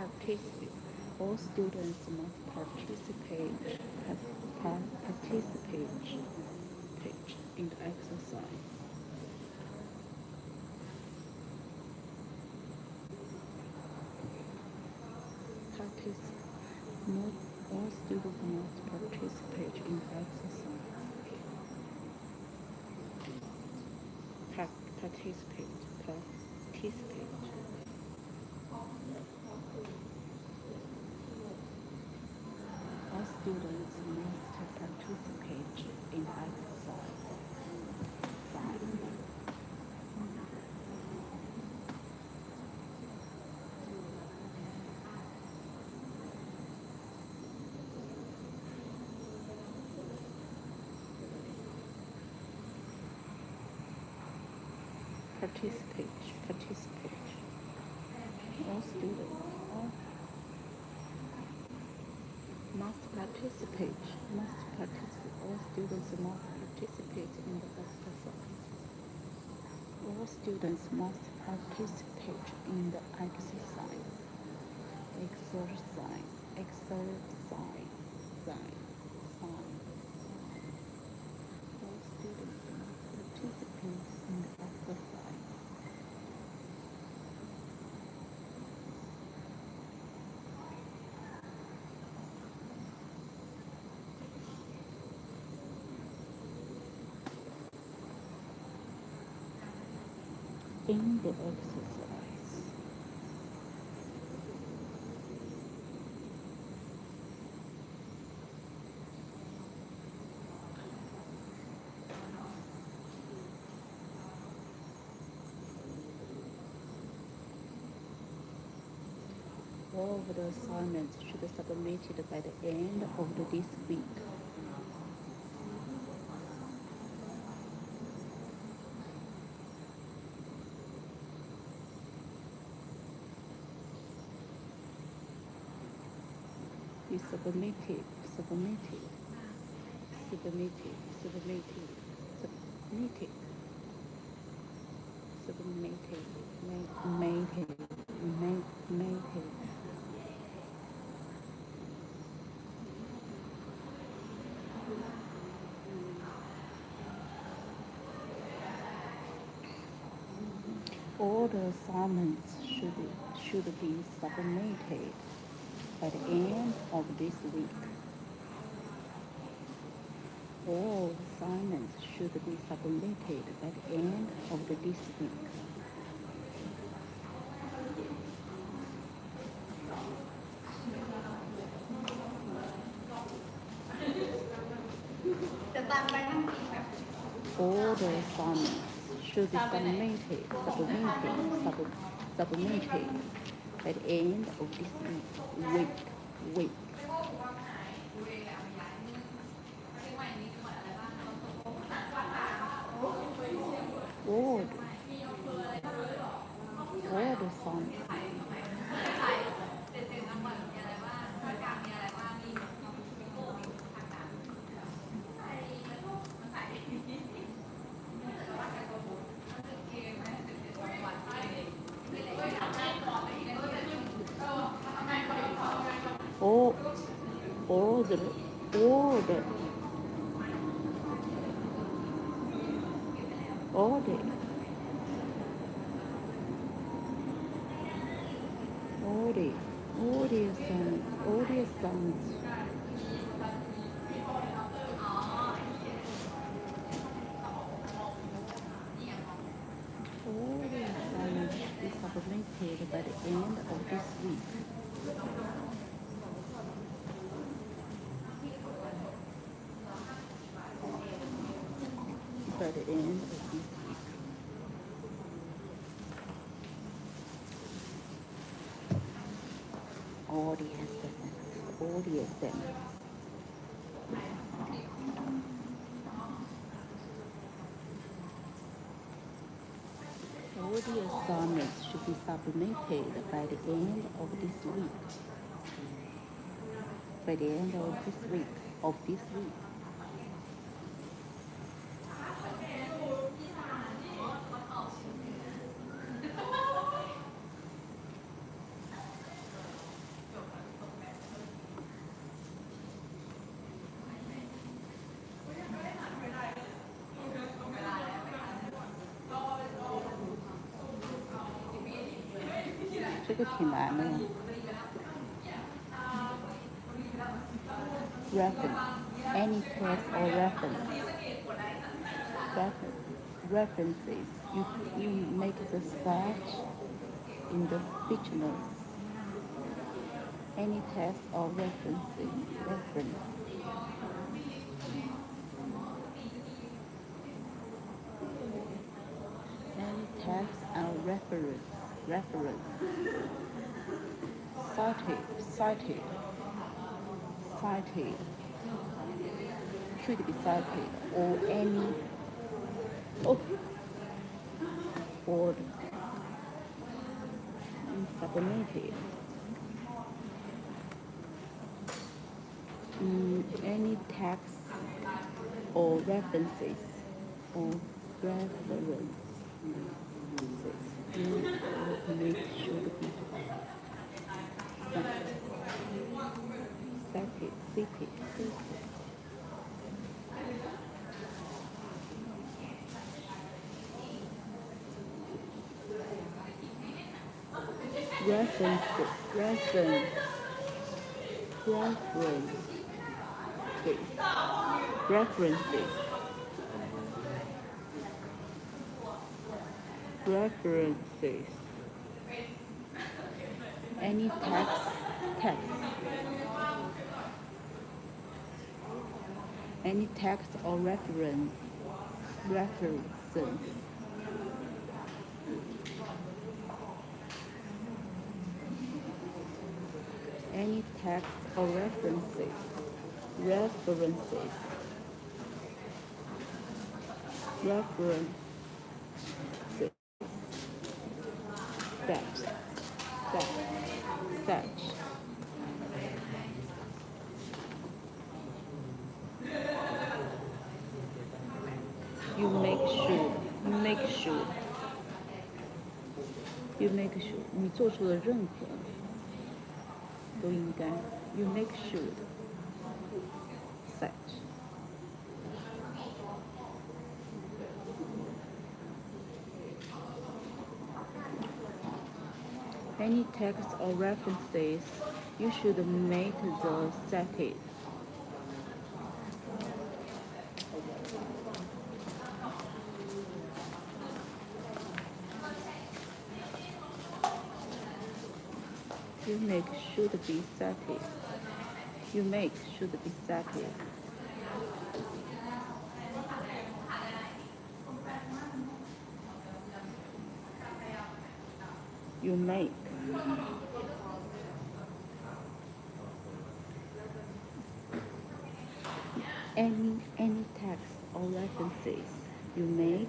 A: participate. All students must participate in the exercise. Not all students must participate in the exercise. Participate. All students must participate in the exercise. Participate. All students must participate. All students must participate in the exercise. All students must participate in the exercise. All students must participate in the exercise. In the exercise. All of the assignments should be submitted by the end of this week. Be submitted. All the assignments should be submitted by the end of this week. All assignments should be submitted by the end of this week. All the assignments should be submitted by the end of this week. All the assignments. Submitted by the end of this week. By the end of this week. All the assignments. All the assignments should be submitted by the end of this week. By the end of this week. 这个挺难的。Reference, any text or references. You make the search in the dictionary. Any text or reference. Any text and reference. Cited. Should be cited or any or submitted. Any text or references make should be cited. References. Any text. Any text or references. Any text or references. Search. You make sure 你做出的任何都应该 You make sure search. Any text or references, you should make the cited. You make should be cited. You make should be cited. You make. Any text or references you make,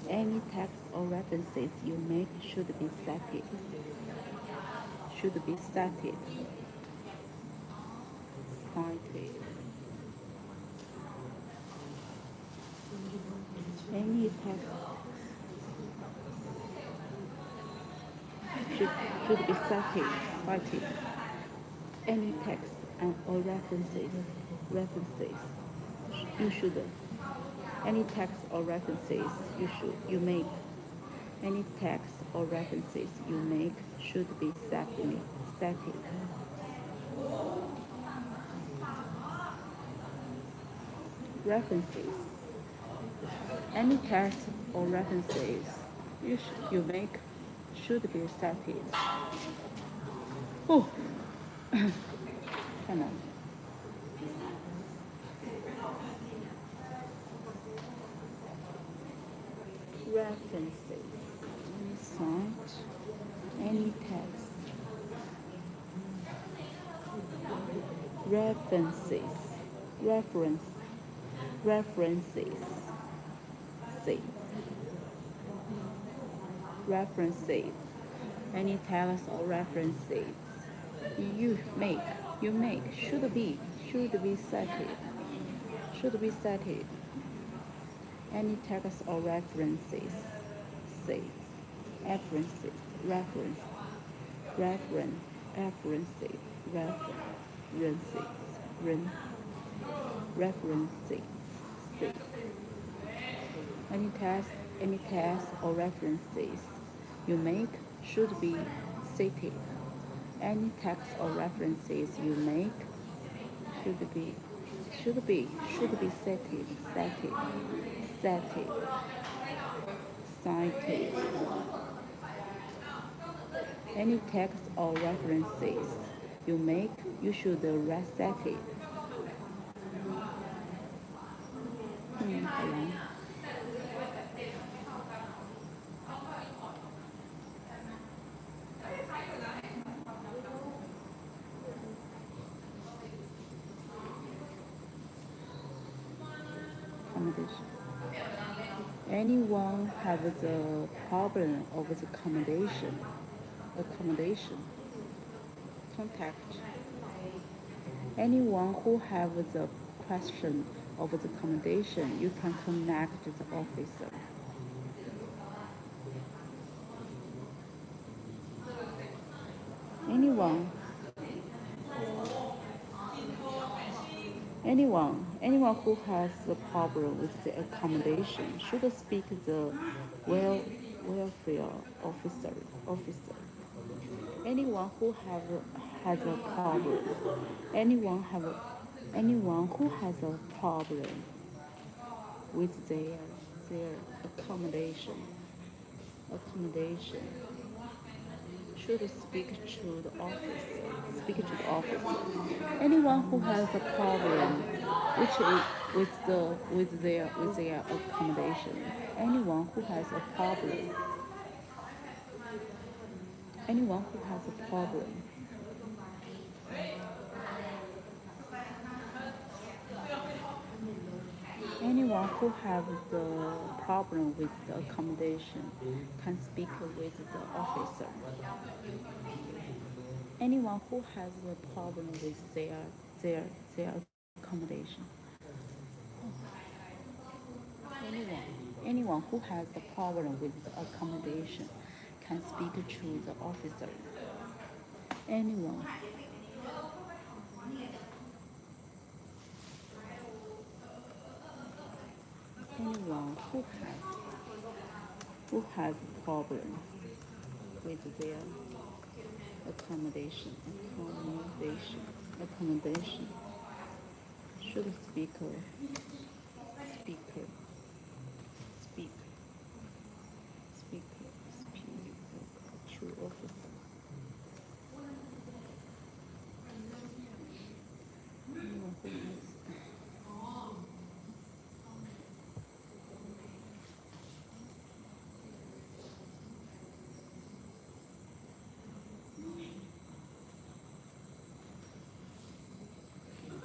A: any text or references you make should be cited. Should be cited. Cited. Any text should be cited. Any text and or references. You should. Any text or references you make. Any text or references you make should be cited. References. Any text or references you make should be cited. Oh, 太难了。References. Cite any text. References. Any text or references you make should be cited. Any text or references Any text or references you make should be cited. Any text or references you make should be cited, cited. Any text or references you make, you should recite it. 好难。Anyone have the problem of the accommodation? Contact. Anyone who have the question of the accommodation, you can connect the officer. Anyone who has a problem with the accommodation should speak the welfare officer. Anyone who has a problem. Anyone who has a problem with their accommodation should speak to the officer. Anyone who has a problem with their accommodation. Anyone who has a problem Anyone who has the problem with the accommodation can speak with the officer. Anyone who has a problem with their accommodation. Anyone who has a problem with the accommodation can speak to the officer. Anyone who has a problem with their accommodation should speak to officer.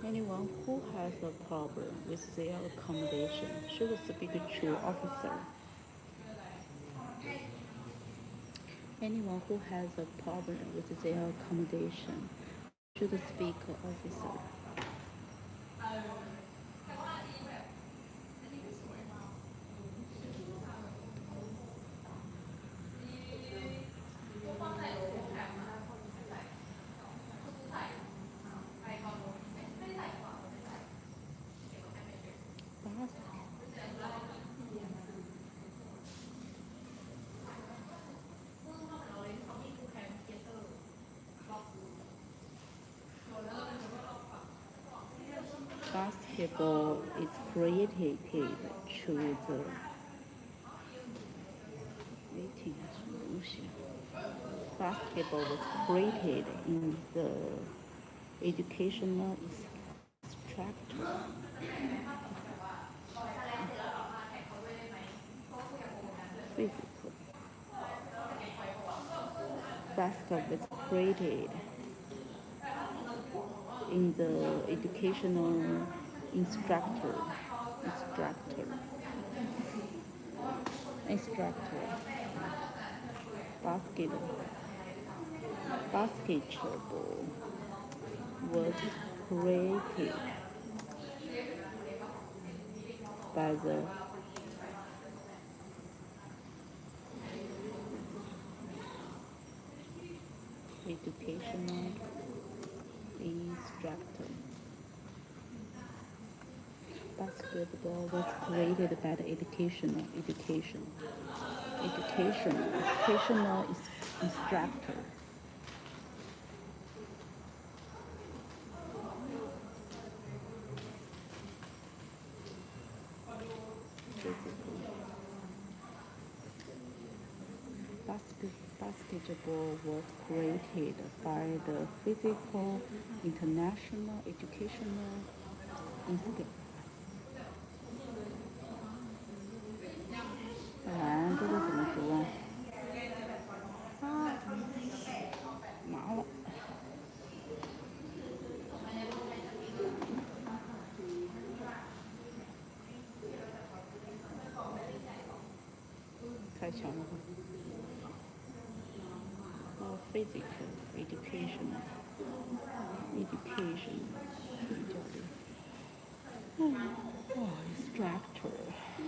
A: Anyone who has a problem with their accommodation should speak to officer. Anyone who has a problem with their accommodation should speak to officer. Basketball is created to the Basketball was created in the educational structure. Basketball was created in the educational instructor. Basketball was created by the educational instructor. Basketball was created by the educational instructor. Basketball was created by the Physical International Educational Institute. 这个怎么读啊？麻了。太强了。Physical education ，instructor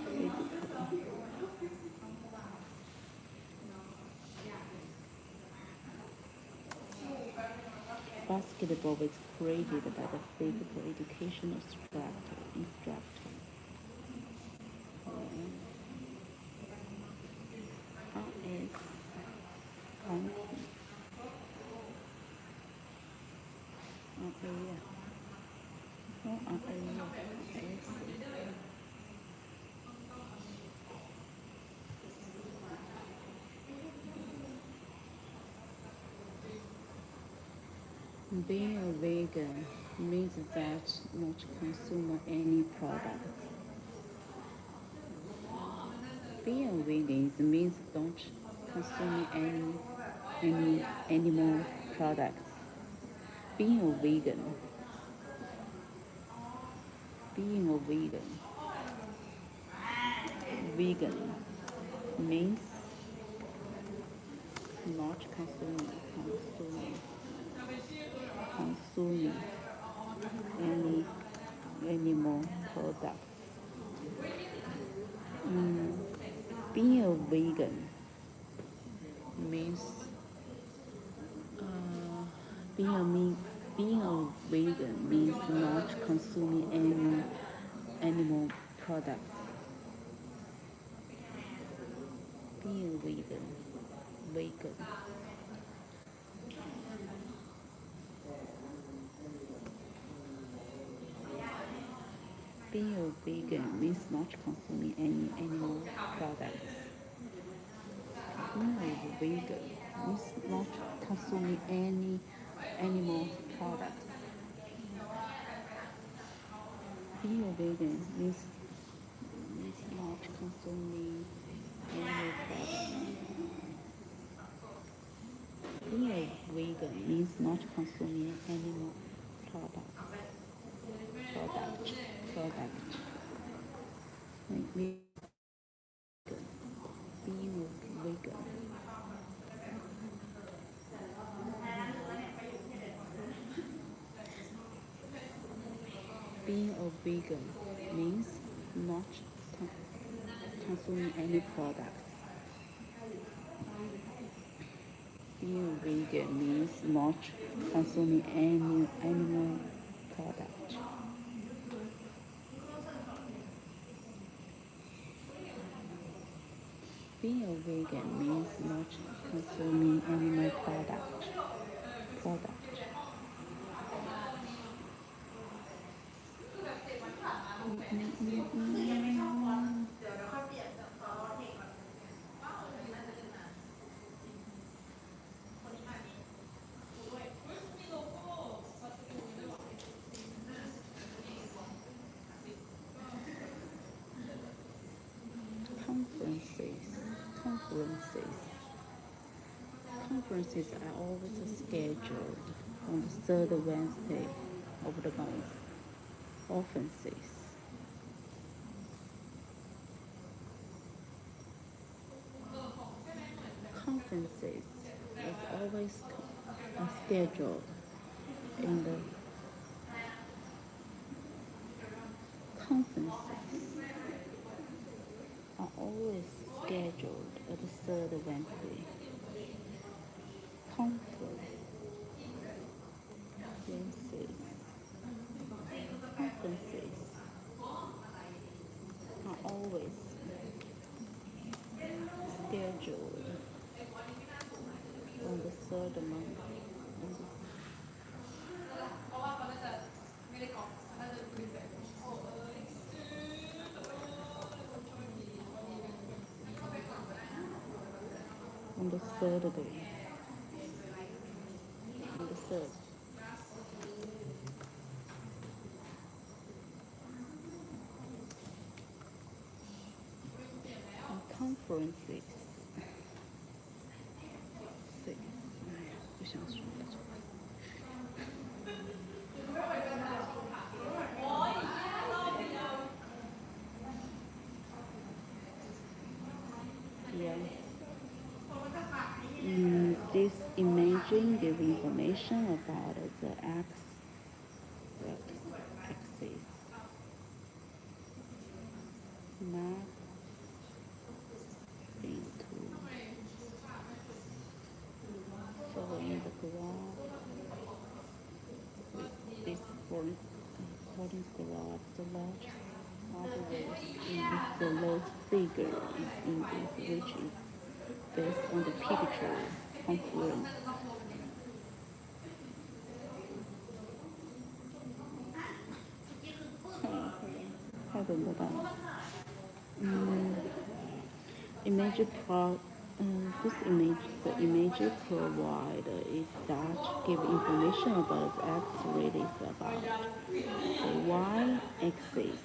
A: physical。Basketball was created by the physical education instructor. Being a vegan means that not consume any products. Being a vegan means don't consume any animal products. Being a vegan means not consuming any animal products. Being a vegan means not consuming any animal products. Being a vegan. Being a vegan means not consuming any animal products. Being a vegan means not consuming any animal products. Being a vegan means not consuming animal products. Being a vegan means not consuming animal products. Being a vegan. Being a vegan means not consuming any products. Being a vegan means not consuming any animal product. Being a vegan means not consuming animal product. Conferences are always scheduled on the third Wednesday of the month. Conferences is always scheduled in the at the third Wednesday. Conferences are always scheduled on the third month. On the third day. On the third. Conferences. 6. 不想说了。Yeah. This imaging gives information about the axis. Map into following the graph. With this according to the graph, the large obvious in the lowest figure is in this, which is based on the picture confluence. The image provided is that give information about the x-ray is about the y-axis.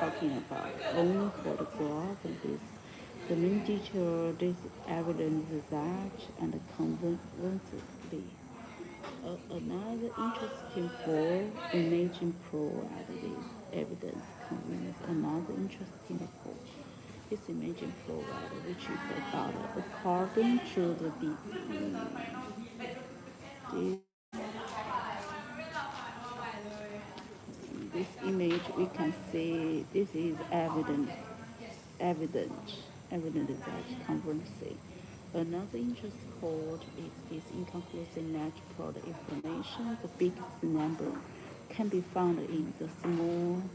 A: Talking about only for the graph and this. The main teacher this evidence that and convincingly. Another interesting for imaging provide this evidence convince another interesting for this imaging provide which is about according to this image we can see this is evident that convincing. Another interest code is this inconclusive natural product information. The biggest number can be found in the smallest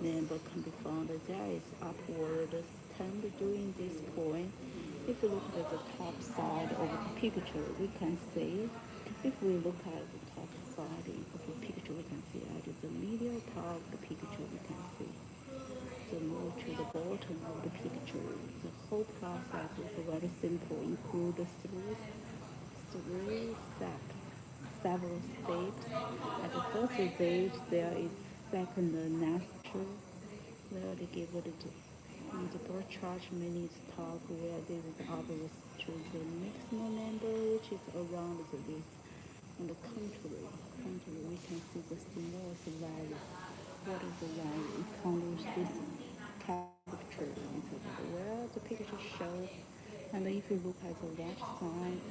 A: number can be found. There is upward trend during this point. If you look at the top side of the picture, we can see. If we look at the top side of the picture, we can see at the middle part of the picture, we can see. The move to the bottom of the picture. The whole process is very simple, includes several steps. At the first stage, there is second natural, where they give it the birth chart minutes talk, where this is obvious to the maximum number, which is around this. On the contrary, we can see the smallest value. What is the value? It follows this picture where the picture shows, and if you look at the right side,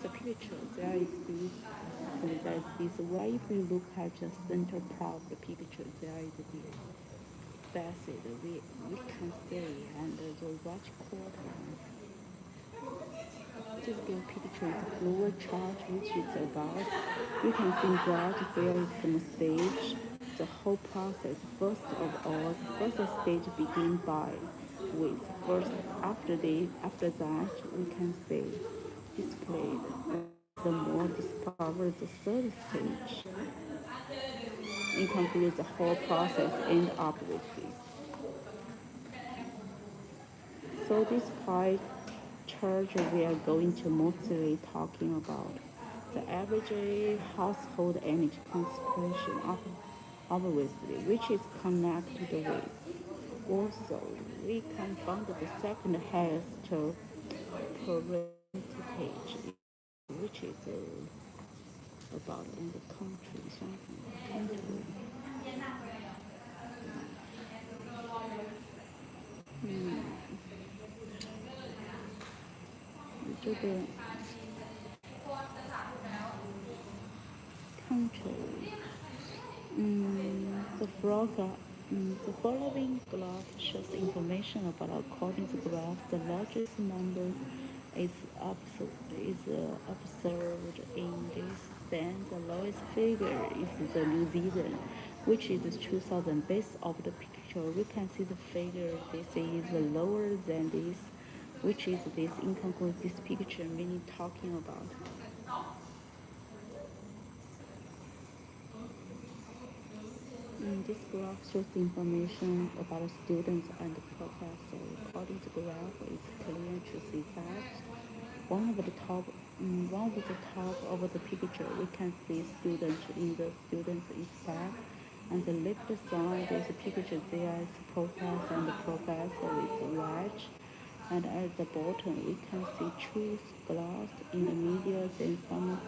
A: the picture there is this, and there is this. Where if you look at the center part of the picture, there is this. That's it. We can see, and the right quarter. This gives picture is a fluid chart, which is about. You can see that there is some stage. The whole process, first of all, the first stage begins with first. After that, we can see displayed. The more discover the third stage. In conclusion, the whole process end up with this. So this pie chart we are going to mostly talking about the average household energy consumption obviously, which is connected with. Also, we can find the second highest percentage, which is about in the country, something country. The country. The following graph shows information about according to graph. The largest number is observed in this. Then the lowest figure is the New Zealand, which is 2000. Based of the picture, we can see the figure. This is lower than this, which is this incongruous. This picture meaning talking about. This graph shows information about students and professors. According to the graph, it's clear to see that one of the top of the picture, we can see students in the students effect. On the left side is a picture there is professor and the professor with watch. And at the bottom, we can see two glass in the middle and some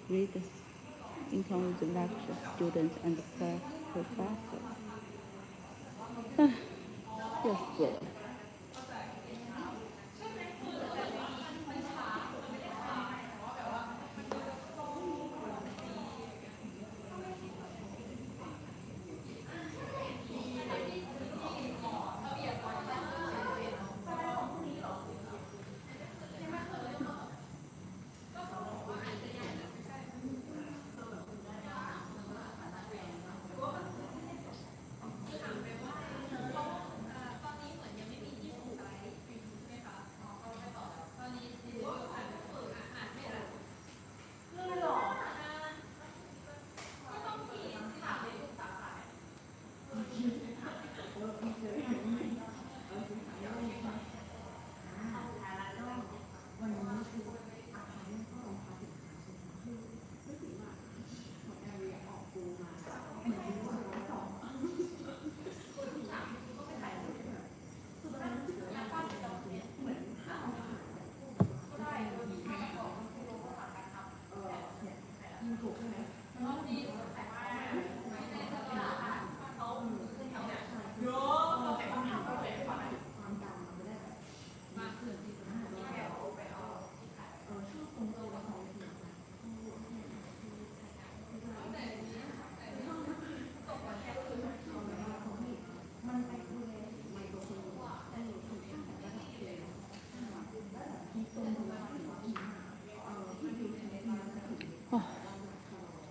A: readers income with the lecture students and the professor. 要死了。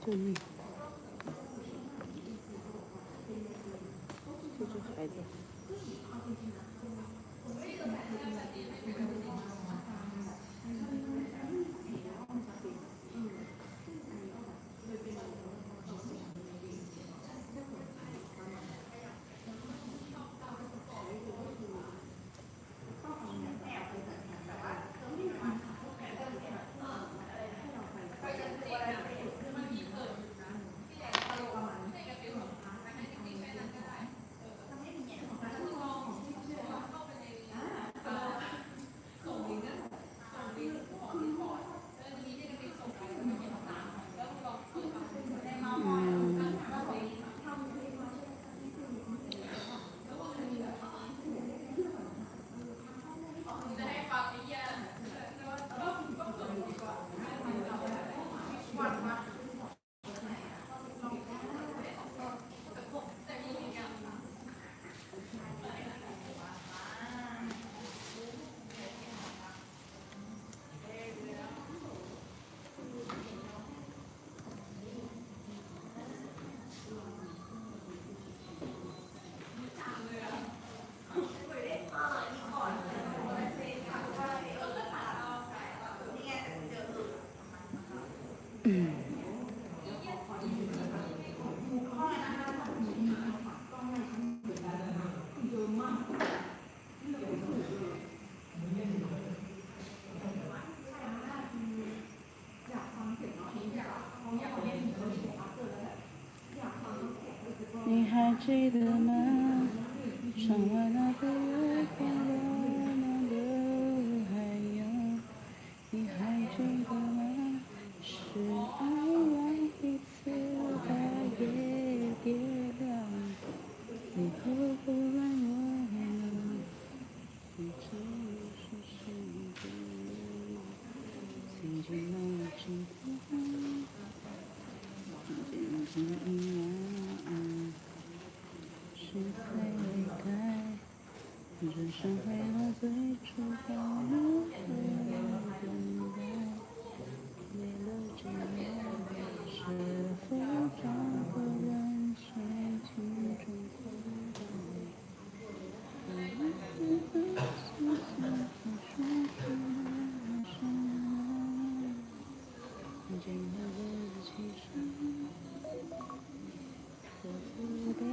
A: 救命！救救孩子！你还记得吗？窗外那个月光落满的海洋，你还记得吗？是爱让彼此把夜点亮，你会不会我呢？你只是心中曾经那几分，曾经一样。是在离开，人生回到最初的那个等待，为了这样，是否找个人谁听中空白？我们的心像不说出的什么，静的日子其实各自的。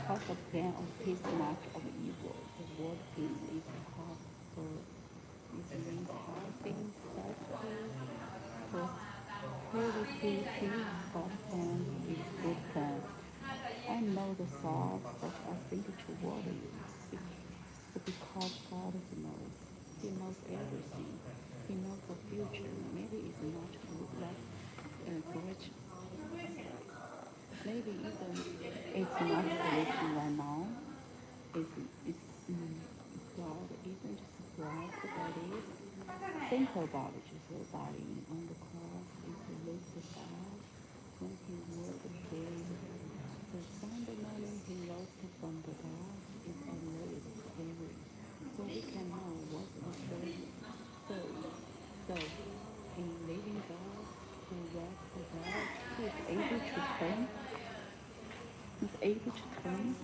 A: because the plan of peace not of evil. The word peace is called for it means housing, safety, prosperity, peace. God's plan is good plan. I know the thoughts that I think toward you, but because God knows, He knows everything. He knows the future. Maybe it's not look like great. Maybe it's not great right now. It's God isn't surprised by this. Think about it. Jesus dying on the cross is the list of God when He was buried. The Sunday morning He rose from the dead is a little scary. So we can know what the so so in living God who was the dead, He is able to turn. He's able to turn.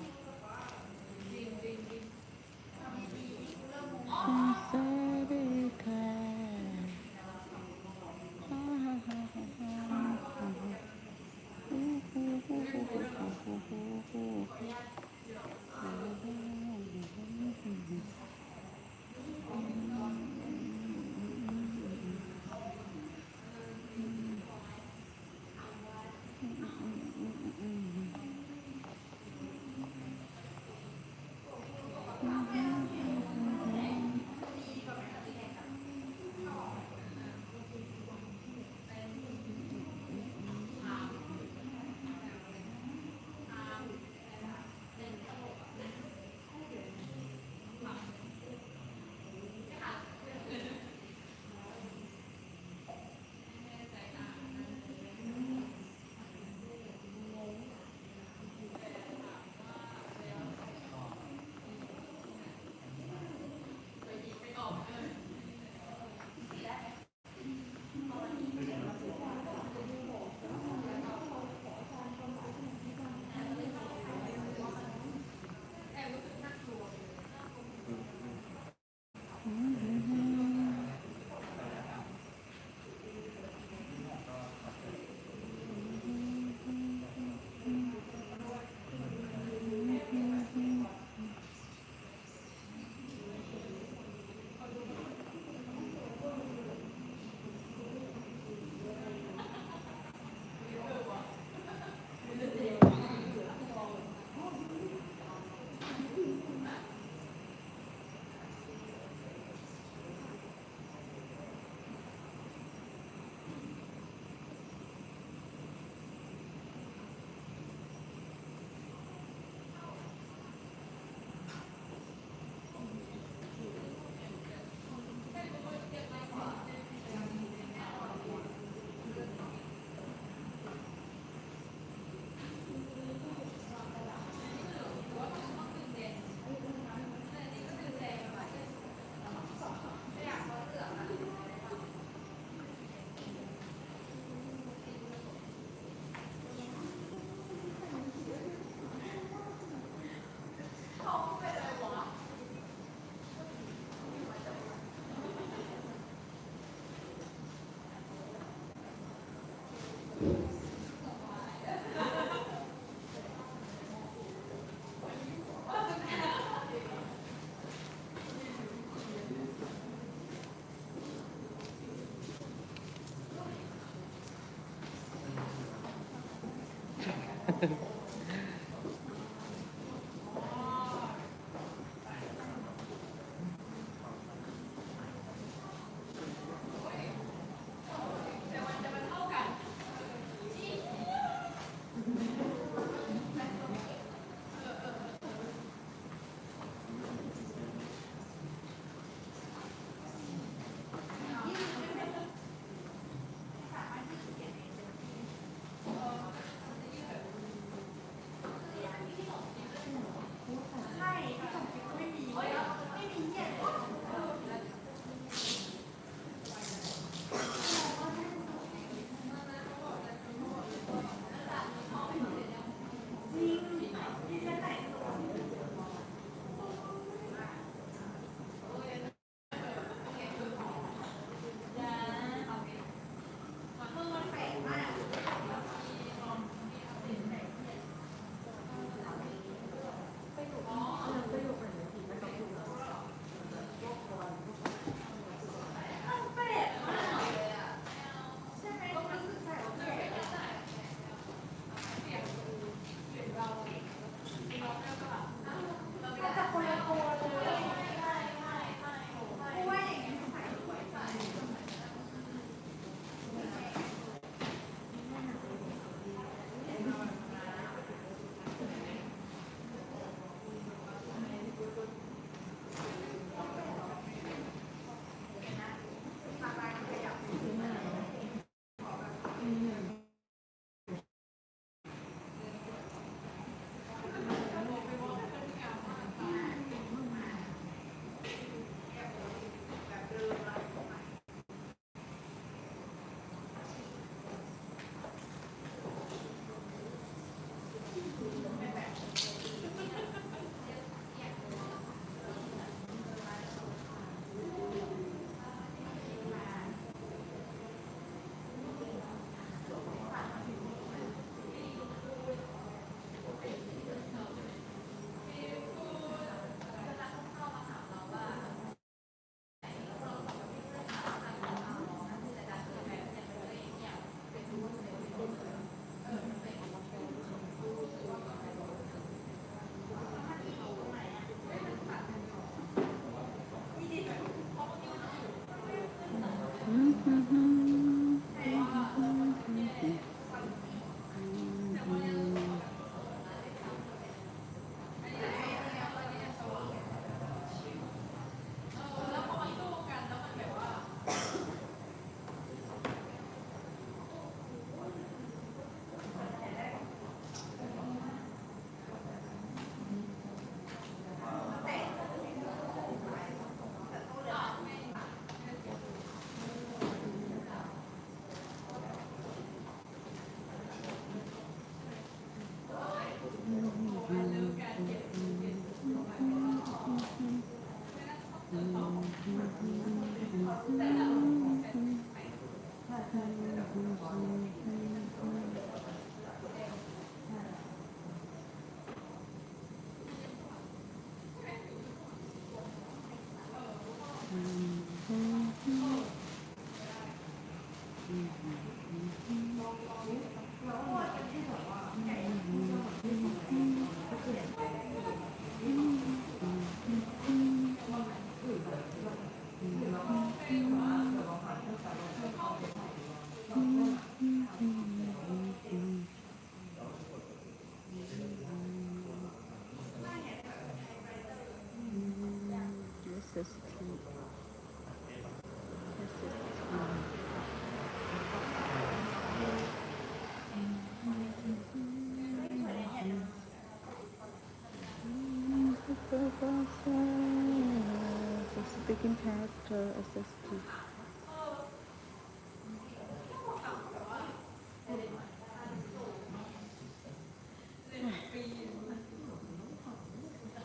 A: Speaking test SST.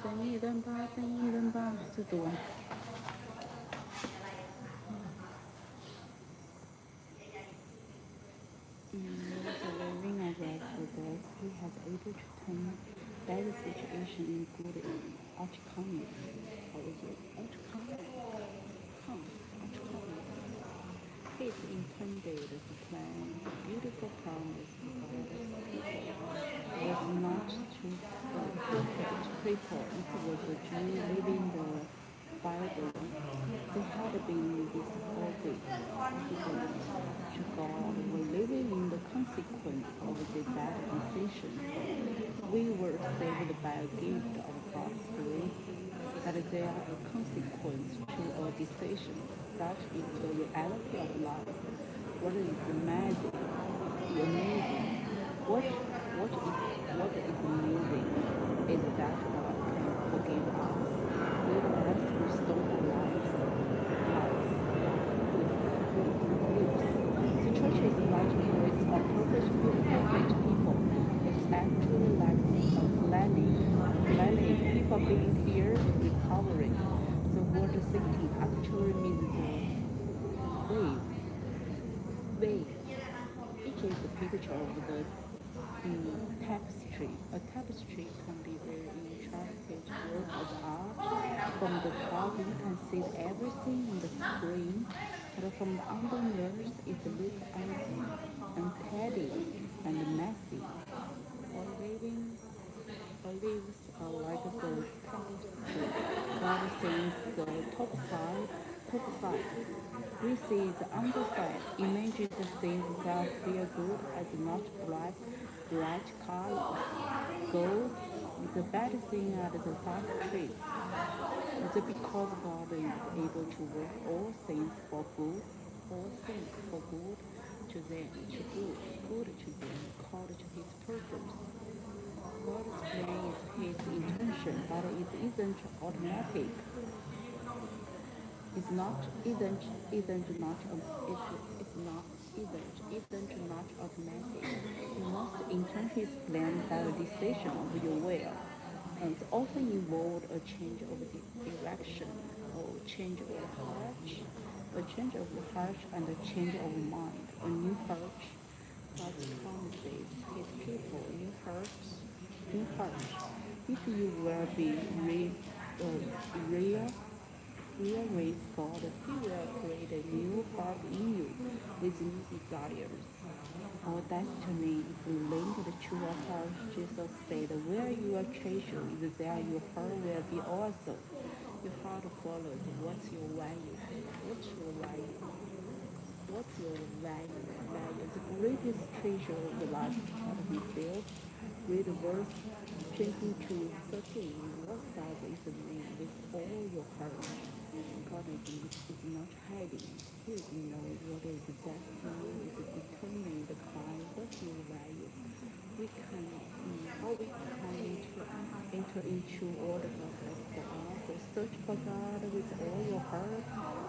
A: Thank you, living as a progress, he has able to turn bad situation in good outcome. How is it? Outcome. Outcome. He is intended to plan beautiful promise was not to perfect people. It was a Jew living the Bible. They had been disobedient to God, were living in the consequence of the bad decision. We were saved by a gift of God's grace, but they are a consequence to a decision. That is the reality of life. What is amazing? What is amazing is that God can forgive us, save us, restore our lives. The church is not a place of perfect people. It's actually like a planning. People being here, recovering. The word sinking actually means the wave. It is a picture of the tapestry. A tapestry can be very intricate work of art. From the top you can see everything on the screen, but from underneath it looks empty, untidy, and messy. Olives are like the tapestry. God sees the top side. We see the underside. Imagine the things that feel good as not bright colors. Gold is the bad thing at the dark traits. It's because God is able to work all things for good to them, good to them, called to his purpose. God's plan is his intention, but it isn't automatic. It's not automatic. You must intern his plan by a decision of your will. And it often involved a change of the direction, or change of heart and a change of mind. A new heart. God promises his people new hearts. If you will be real with God, He will create a new heart in you with new desires. Our destiny is linked to our heart. Jesus said, where your treasure is, there your heart will be also. Your heart follows. What's your value? The greatest treasure of the life is God Himself. Read verse 22:13. What does it mean with all your heart? God is not hiding. He knows what is destiny is determined by what you value. How we can enter into all the God has for us. So search for God with all your heart.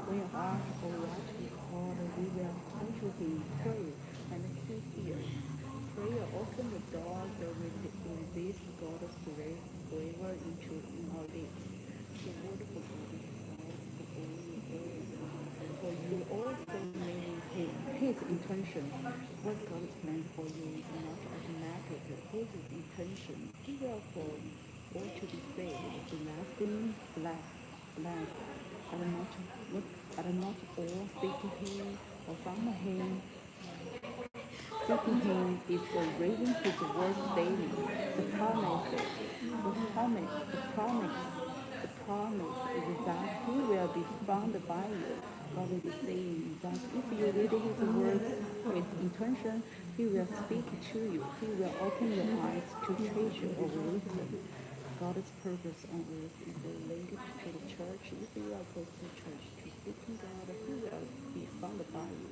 A: When you ask for what we call, we will come to Him, pray, and He hears. Prayer opens the doors that resist God's grace forever in our lips. The word for God is for you also meaning his intention. What God plans for you is not automatic. His intention. He will for all to be saved. Blessing, are not all seek Him or find Him. Seeking him is reading his words daily. The promise is that he will be found by you. God is saying that if you read his words with intention, he will speak to you. He will open your eyes to treasure of wisdom. God's purpose on earth is related to the church. If you are going to church to seek God, he will be found by you.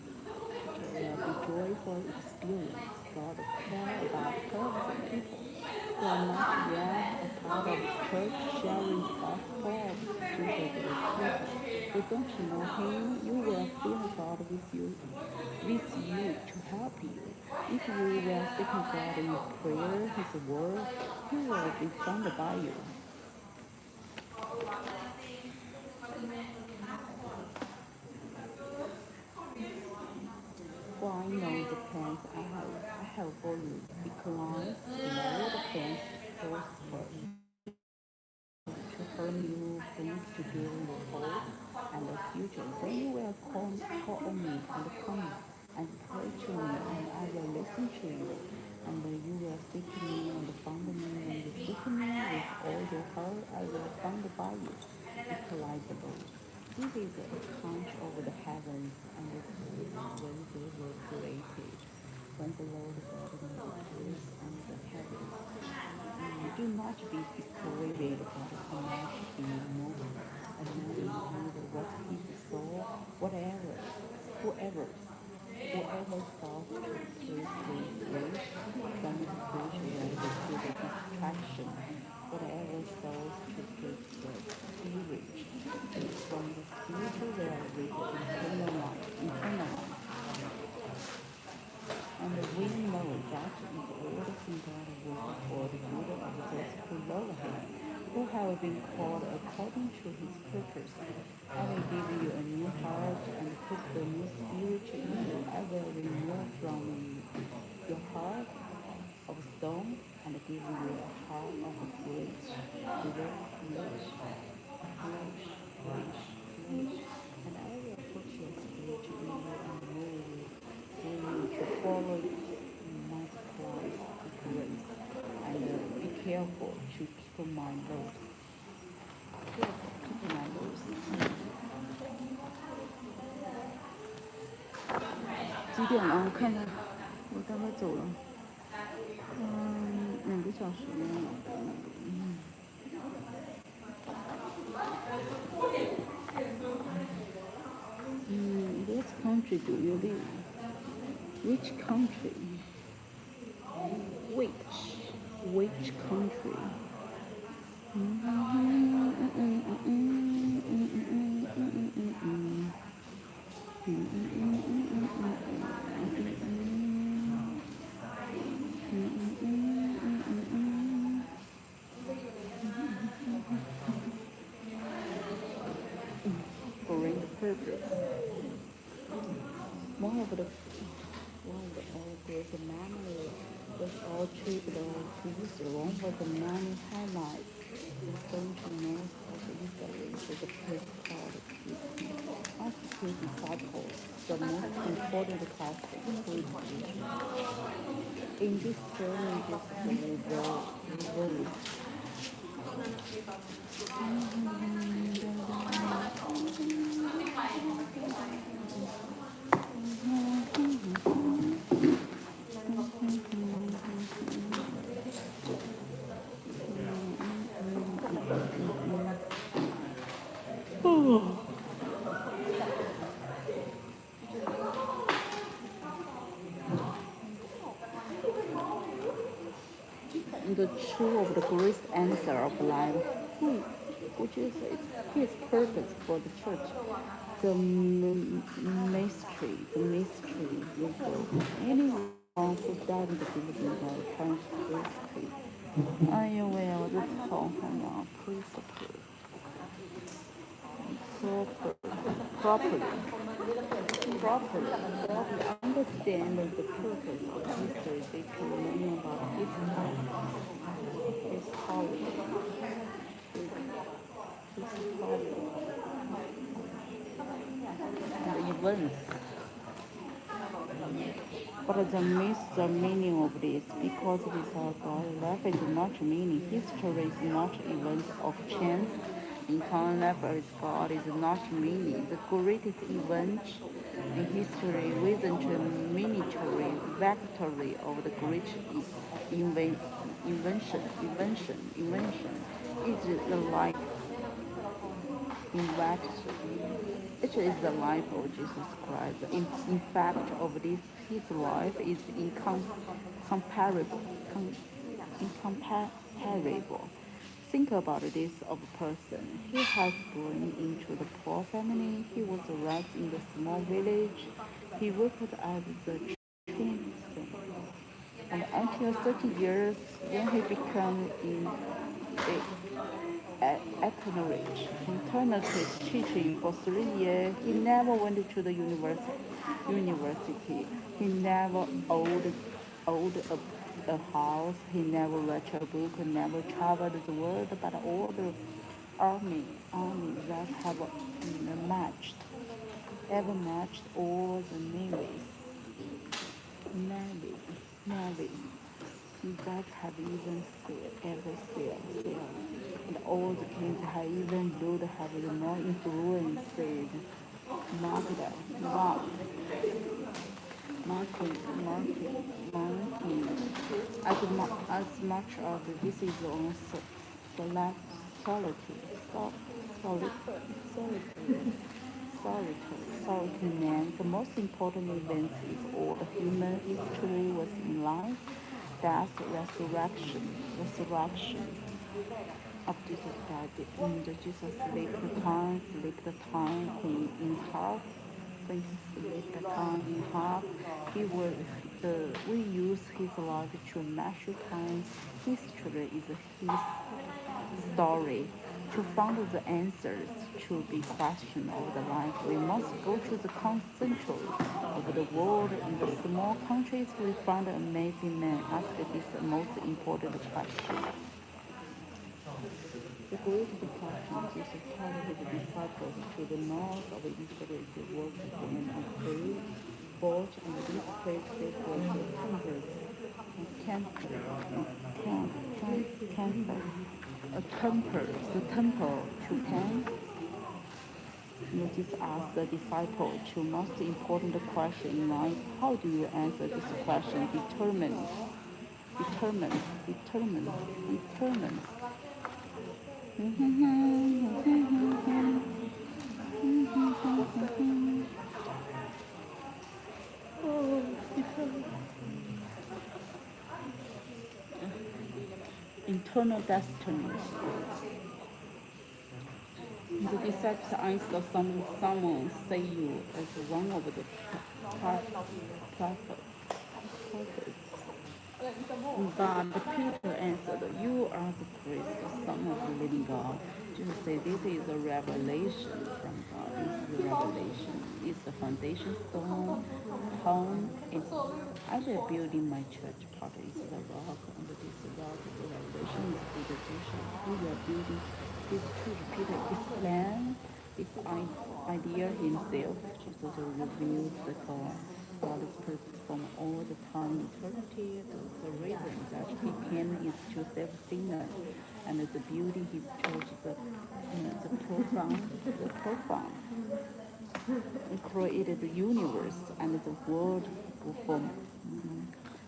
A: It will be joyful experience. God cares about helping people who are not yet a part of the church, sharing the gospel of Jesus with people who don't know him. You will feel God with you to help you. If you will seek God in prayer, his word, he will be found by you. For I know the plans I have for you, declines below the plans to prosper, to harm you, plans to give you hope and a future. Then you will call on me and come and pray to me, and I will listen to you. And you will seek me and find me. When you seek me with all your heart, I will find by you. Declares the Lord. This is the account of the heavens and the earth when they were created, when the Lord God made the earth and the heavens. Do not be discouraged, but do not be moved. And neither was his soul, whoever thought to praise his grace, then his grace will be to the distraction. Whatever thought to praise the spirit, from the spiritual will reach eternal life. And we know that is all things God works for the good of those who love him, who have been called according to his purpose. I will give you a new heart and put the new spirit in you. I will remove from your heart of stone and give you a heart of flesh. And I will put your spirit in you and move you to follow multiply grace. And be careful to keep my laws. Keep my laws. 几点了？我看一下，我大概走了。2个小时了。Which country do you live? Which country? Which country? For the purpose. One of the great memory was all tripped to use wrong for the many highlights. The central north of Italy is a place called Yimi. After two disciples, the most important task is preaching. In this sermon, Jesus will the true of the great answer of life, which is his purpose for the church. The mystery, anyone who doesn't believe in God can't participate. 哎呦喂，我的头好痒 properly understand the purpose of history. They can learn about history and events. But the meaning of this, because without God, life is not meaning. History is not events of chance. In life with God is not meaning. The greatest event in history wasn't a military victory of the great invention. It's the life invention. It is the life of Jesus Christ. In fact, of this, his life is incomparable. Incomparable. Think about this of a person. He has grown into the poor family. He was raised in the small village. He worked as the train and until 30 years, when he became in eternity teaching for 3 years. He never went to the university. He never owned a house. He never read a book. Never traveled the world. But all the army that have ever matched all the navies that have even sailed. And all the kings have even though they have the more influence market, marketing, as much as this is on solitary man. The most important event is all the human history was in life, death, resurrection of Jesus Christ. And Jesus split the time in half. When he split the time in half, we use his life to measure time. History is his story. To find the answers to be question of the life, we must go to the concentrate of the world. In the small countries, we find an amazing man ask this most important question. The great depression Jesus called his disciples to the north of Israel to work in a field, boat, and this place they were the temple to camp. Jesus asked the disciple two most important question in life. How do you answer this question? Determines. Internal destiny. The disciples answered, someone say you as one of the prophets. But Peter answered, you are the Christ, the Son of the living God. Jesus said, this is a revelation from God. This is a revelation. It's the foundation stone. Home is, I will building my church part is the rock, and this rock, the revelation is Peter Jesus. We are building his church. Peter, his plan, his idea himself. Jesus reveals the God's purpose from all the time eternity. The reason that he came is to save sinners, and the building his church, the profound created the universe and the world for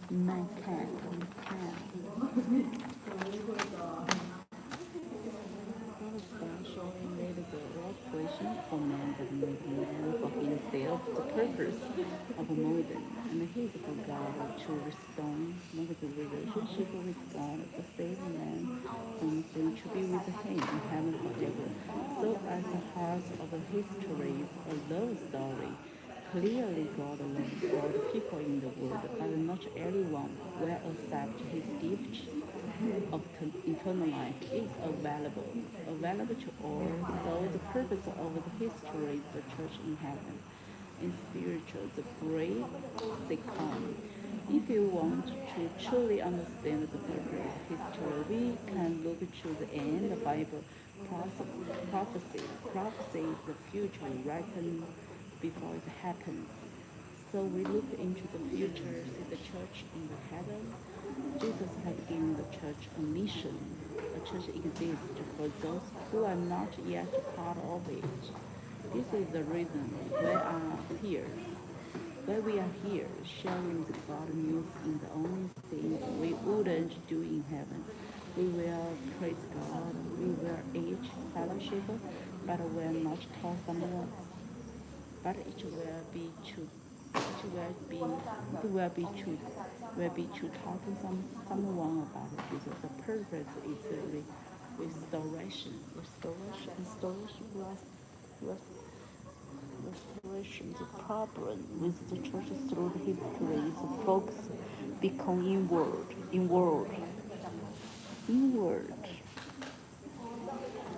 A: mankind. God special, he made the right creation for man, but made man for himself, the purpose of modern. And he is for God to restore the relationship with God, to save man from sin, to be with him in heaven forever. So as the heart of history is a love story, clearly God loves all the people in the world, but not everyone will accept his gift of eternal life is available to all. So the purpose of the history is the church in heaven. In spiritual, the great second. If you want to truly understand the purpose of history, we can look to the end. The Bible prophecy is the future written before it happens. So we look into the future, see the church in the heaven. Jesus has given the church a mission. The church exists for those who are not yet part of it. This is the reason why we are here, sharing the God news in the only thing we wouldn't do in heaven. We will praise God, we will eat fellowship, but will not tell someone. But it will be true. It will be to talk to someone about it because the purpose is restoration. Restoration. The problem with the church through the history is focus become inward.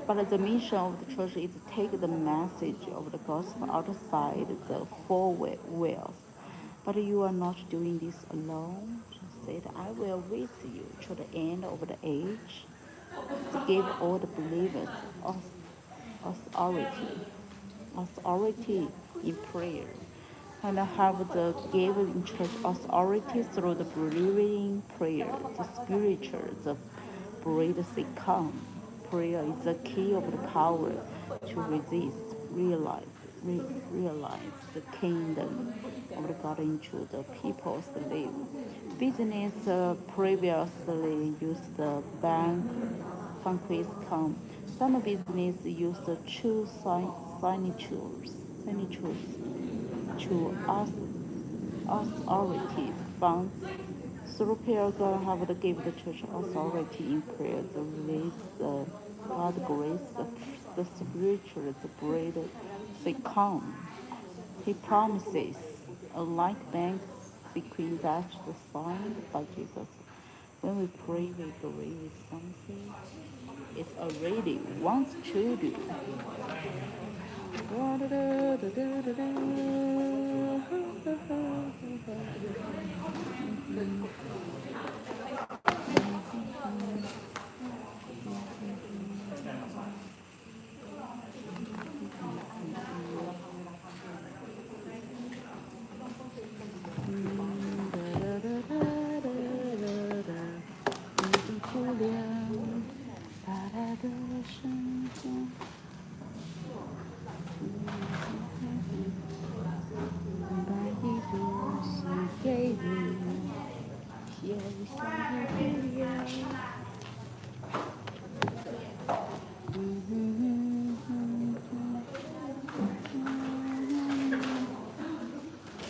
A: But the mission of the church is to take the message of the gospel outside the four walls. But you are not doing this alone. Jesus said, I will with you to the end of the age to give all the believers authority in prayer. And I have the given church authority through the believing prayer, the spiritual, the bread say come. Prayer is the key of the power to realize the kingdom of the God into the people's life. Business previously used the banquets come. Some business use the true signatures to authority funds. Through prayer, God have to give the church authority in prayer. The release, the God grace, the spiritual, the bread, they come. He promises a like bank sequence that the signed by Jesus. When we pray, we agree with something. It's already wants to do.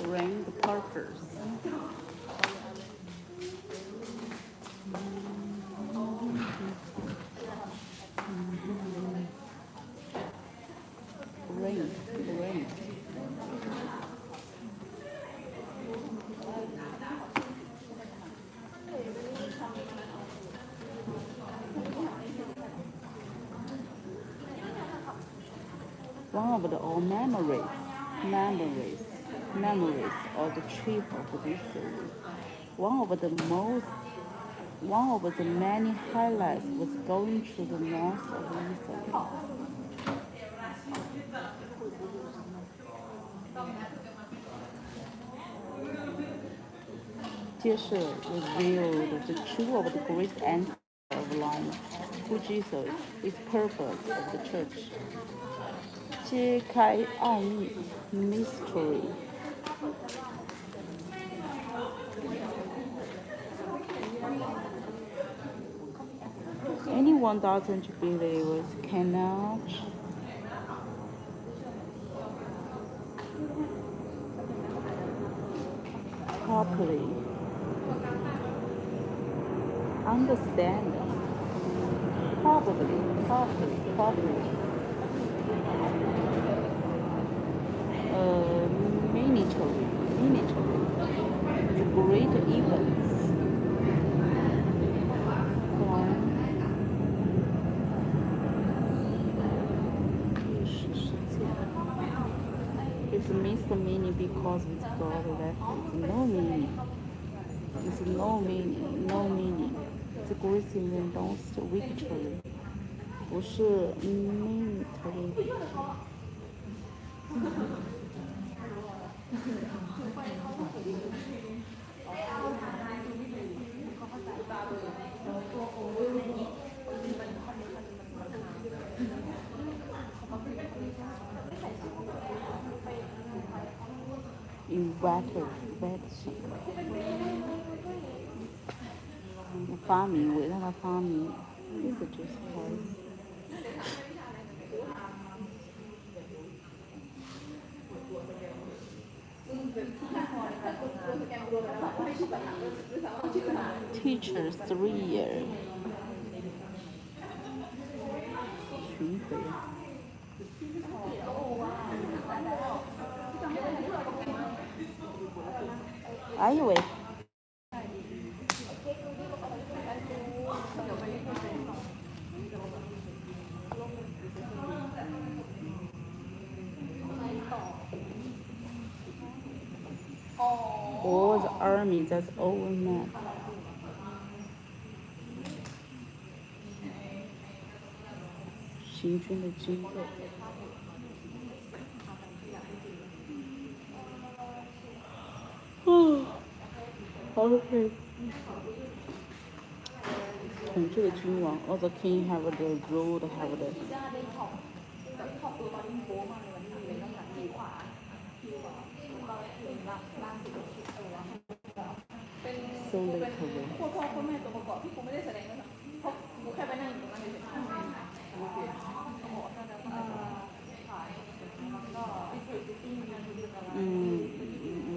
A: Rain the purpose. Rain. One of the old memories of the trip of this series. One of the many highlights was going to the north of Italy. Jesus revealed the truth of the great answer of life, who Jesus is purpose of the church. 揭开奥秘 mystery. Anyone doesn't believe cannot properly understand. Probably. Miniature. The great events. It's missed meaning because with God left it's no meaning. It's no meaning. The great event lost victory. 不是 military. invention 发明，伟大的发明。This is just cause. Teacher 3 years. 巡回。哎呦喂！ All the army that's over map. Xing军的军队。好累。统治的君王 ，all the king have the rule, have the. So late away.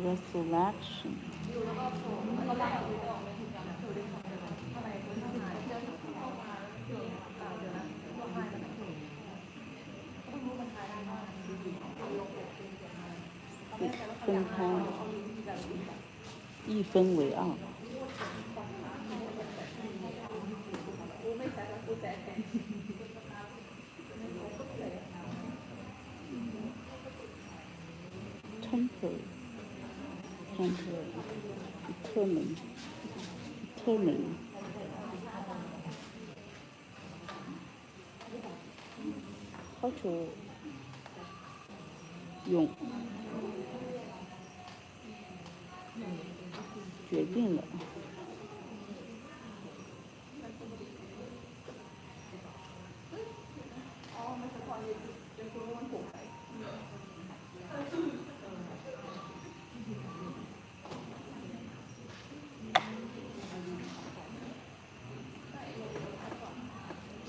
A: Resurrection. Phân开，一分为二。Determine. 好久用。决定了。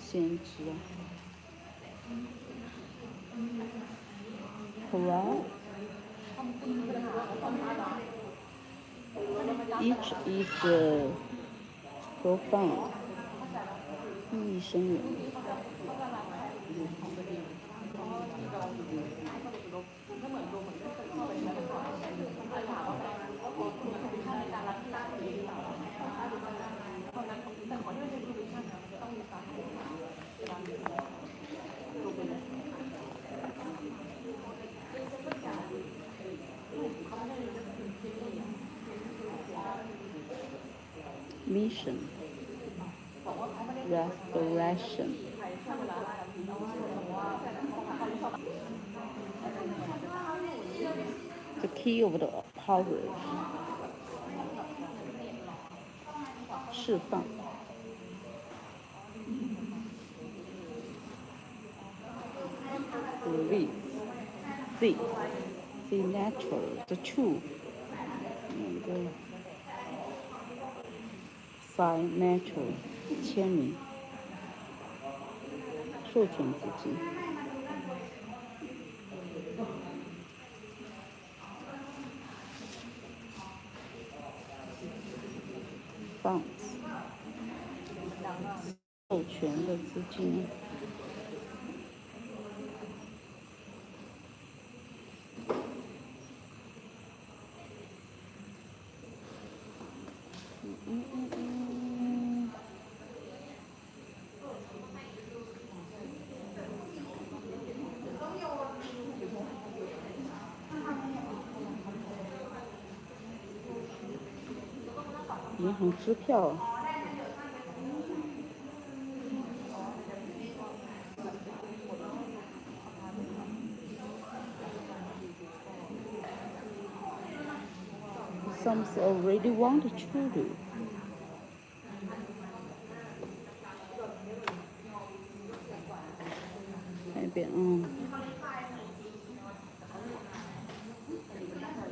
A: 先知啊。Hello? Each is profound. 意义深远。Mission, restoration. The key of the power. 释放。Release. See natural. The truth. Sign natural. 签名。授权自己。Funds. 授权的资金。银行支票。already want children. 看一遍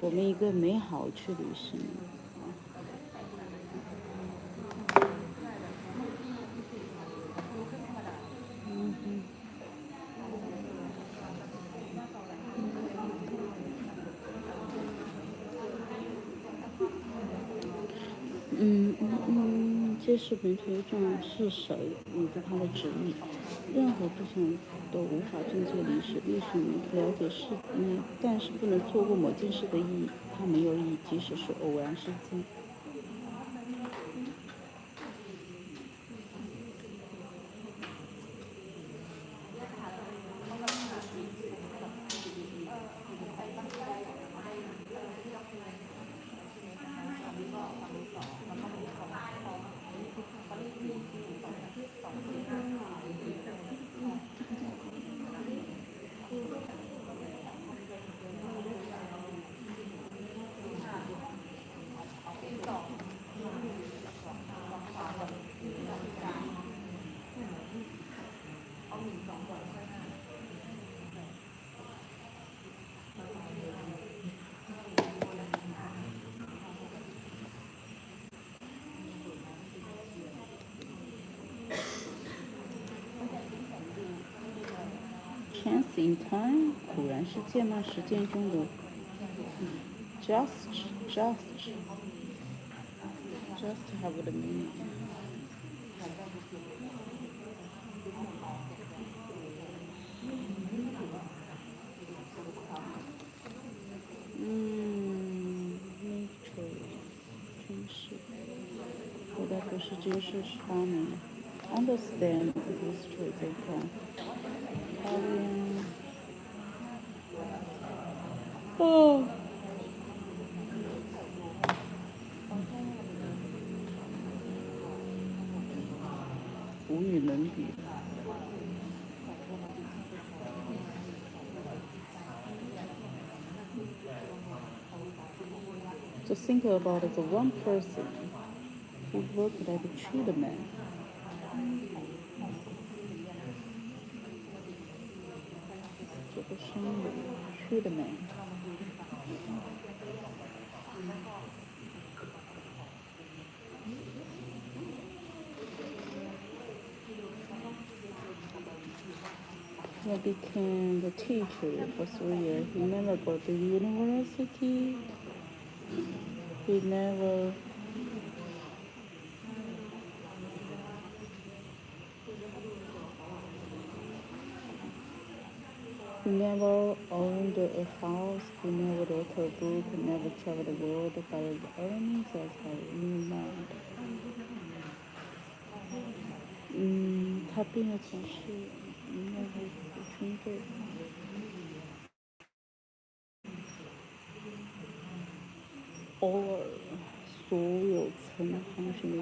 A: 我们一个美好去旅行。揭示本推重是谁以及他的旨意。任何部分都无法正确历史，历史了解事但是不能错过某件事的意义。它没有意义，即使是偶然事件。Chance in time 偶然事件吗？实践中的 just have the meaning. Nature 军事，古代不是军事发明。Understand the history 这一块。无与伦比。So think about the one person who worked at the treatment. Treatment. He became the teacher for 3 years. He never got to university. He never owned a house. He never wrote a book. He never traveled the world. But the earnings as a new man. 他并没有从事任何军队。偶尔，所有曾航行的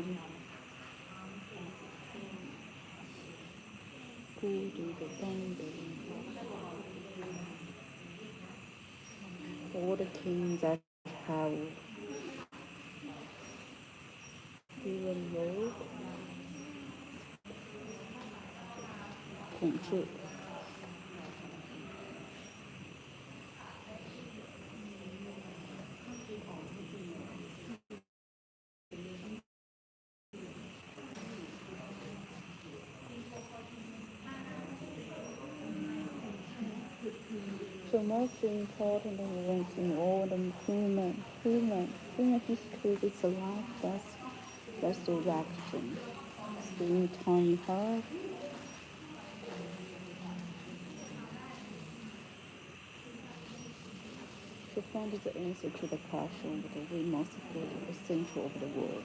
A: 孤独的单人。All the kings that have given rule 统治。The most important events in all the human history is the life, death, resurrection. Spending time in her. To find the answer to the question that we must put at the center of the world.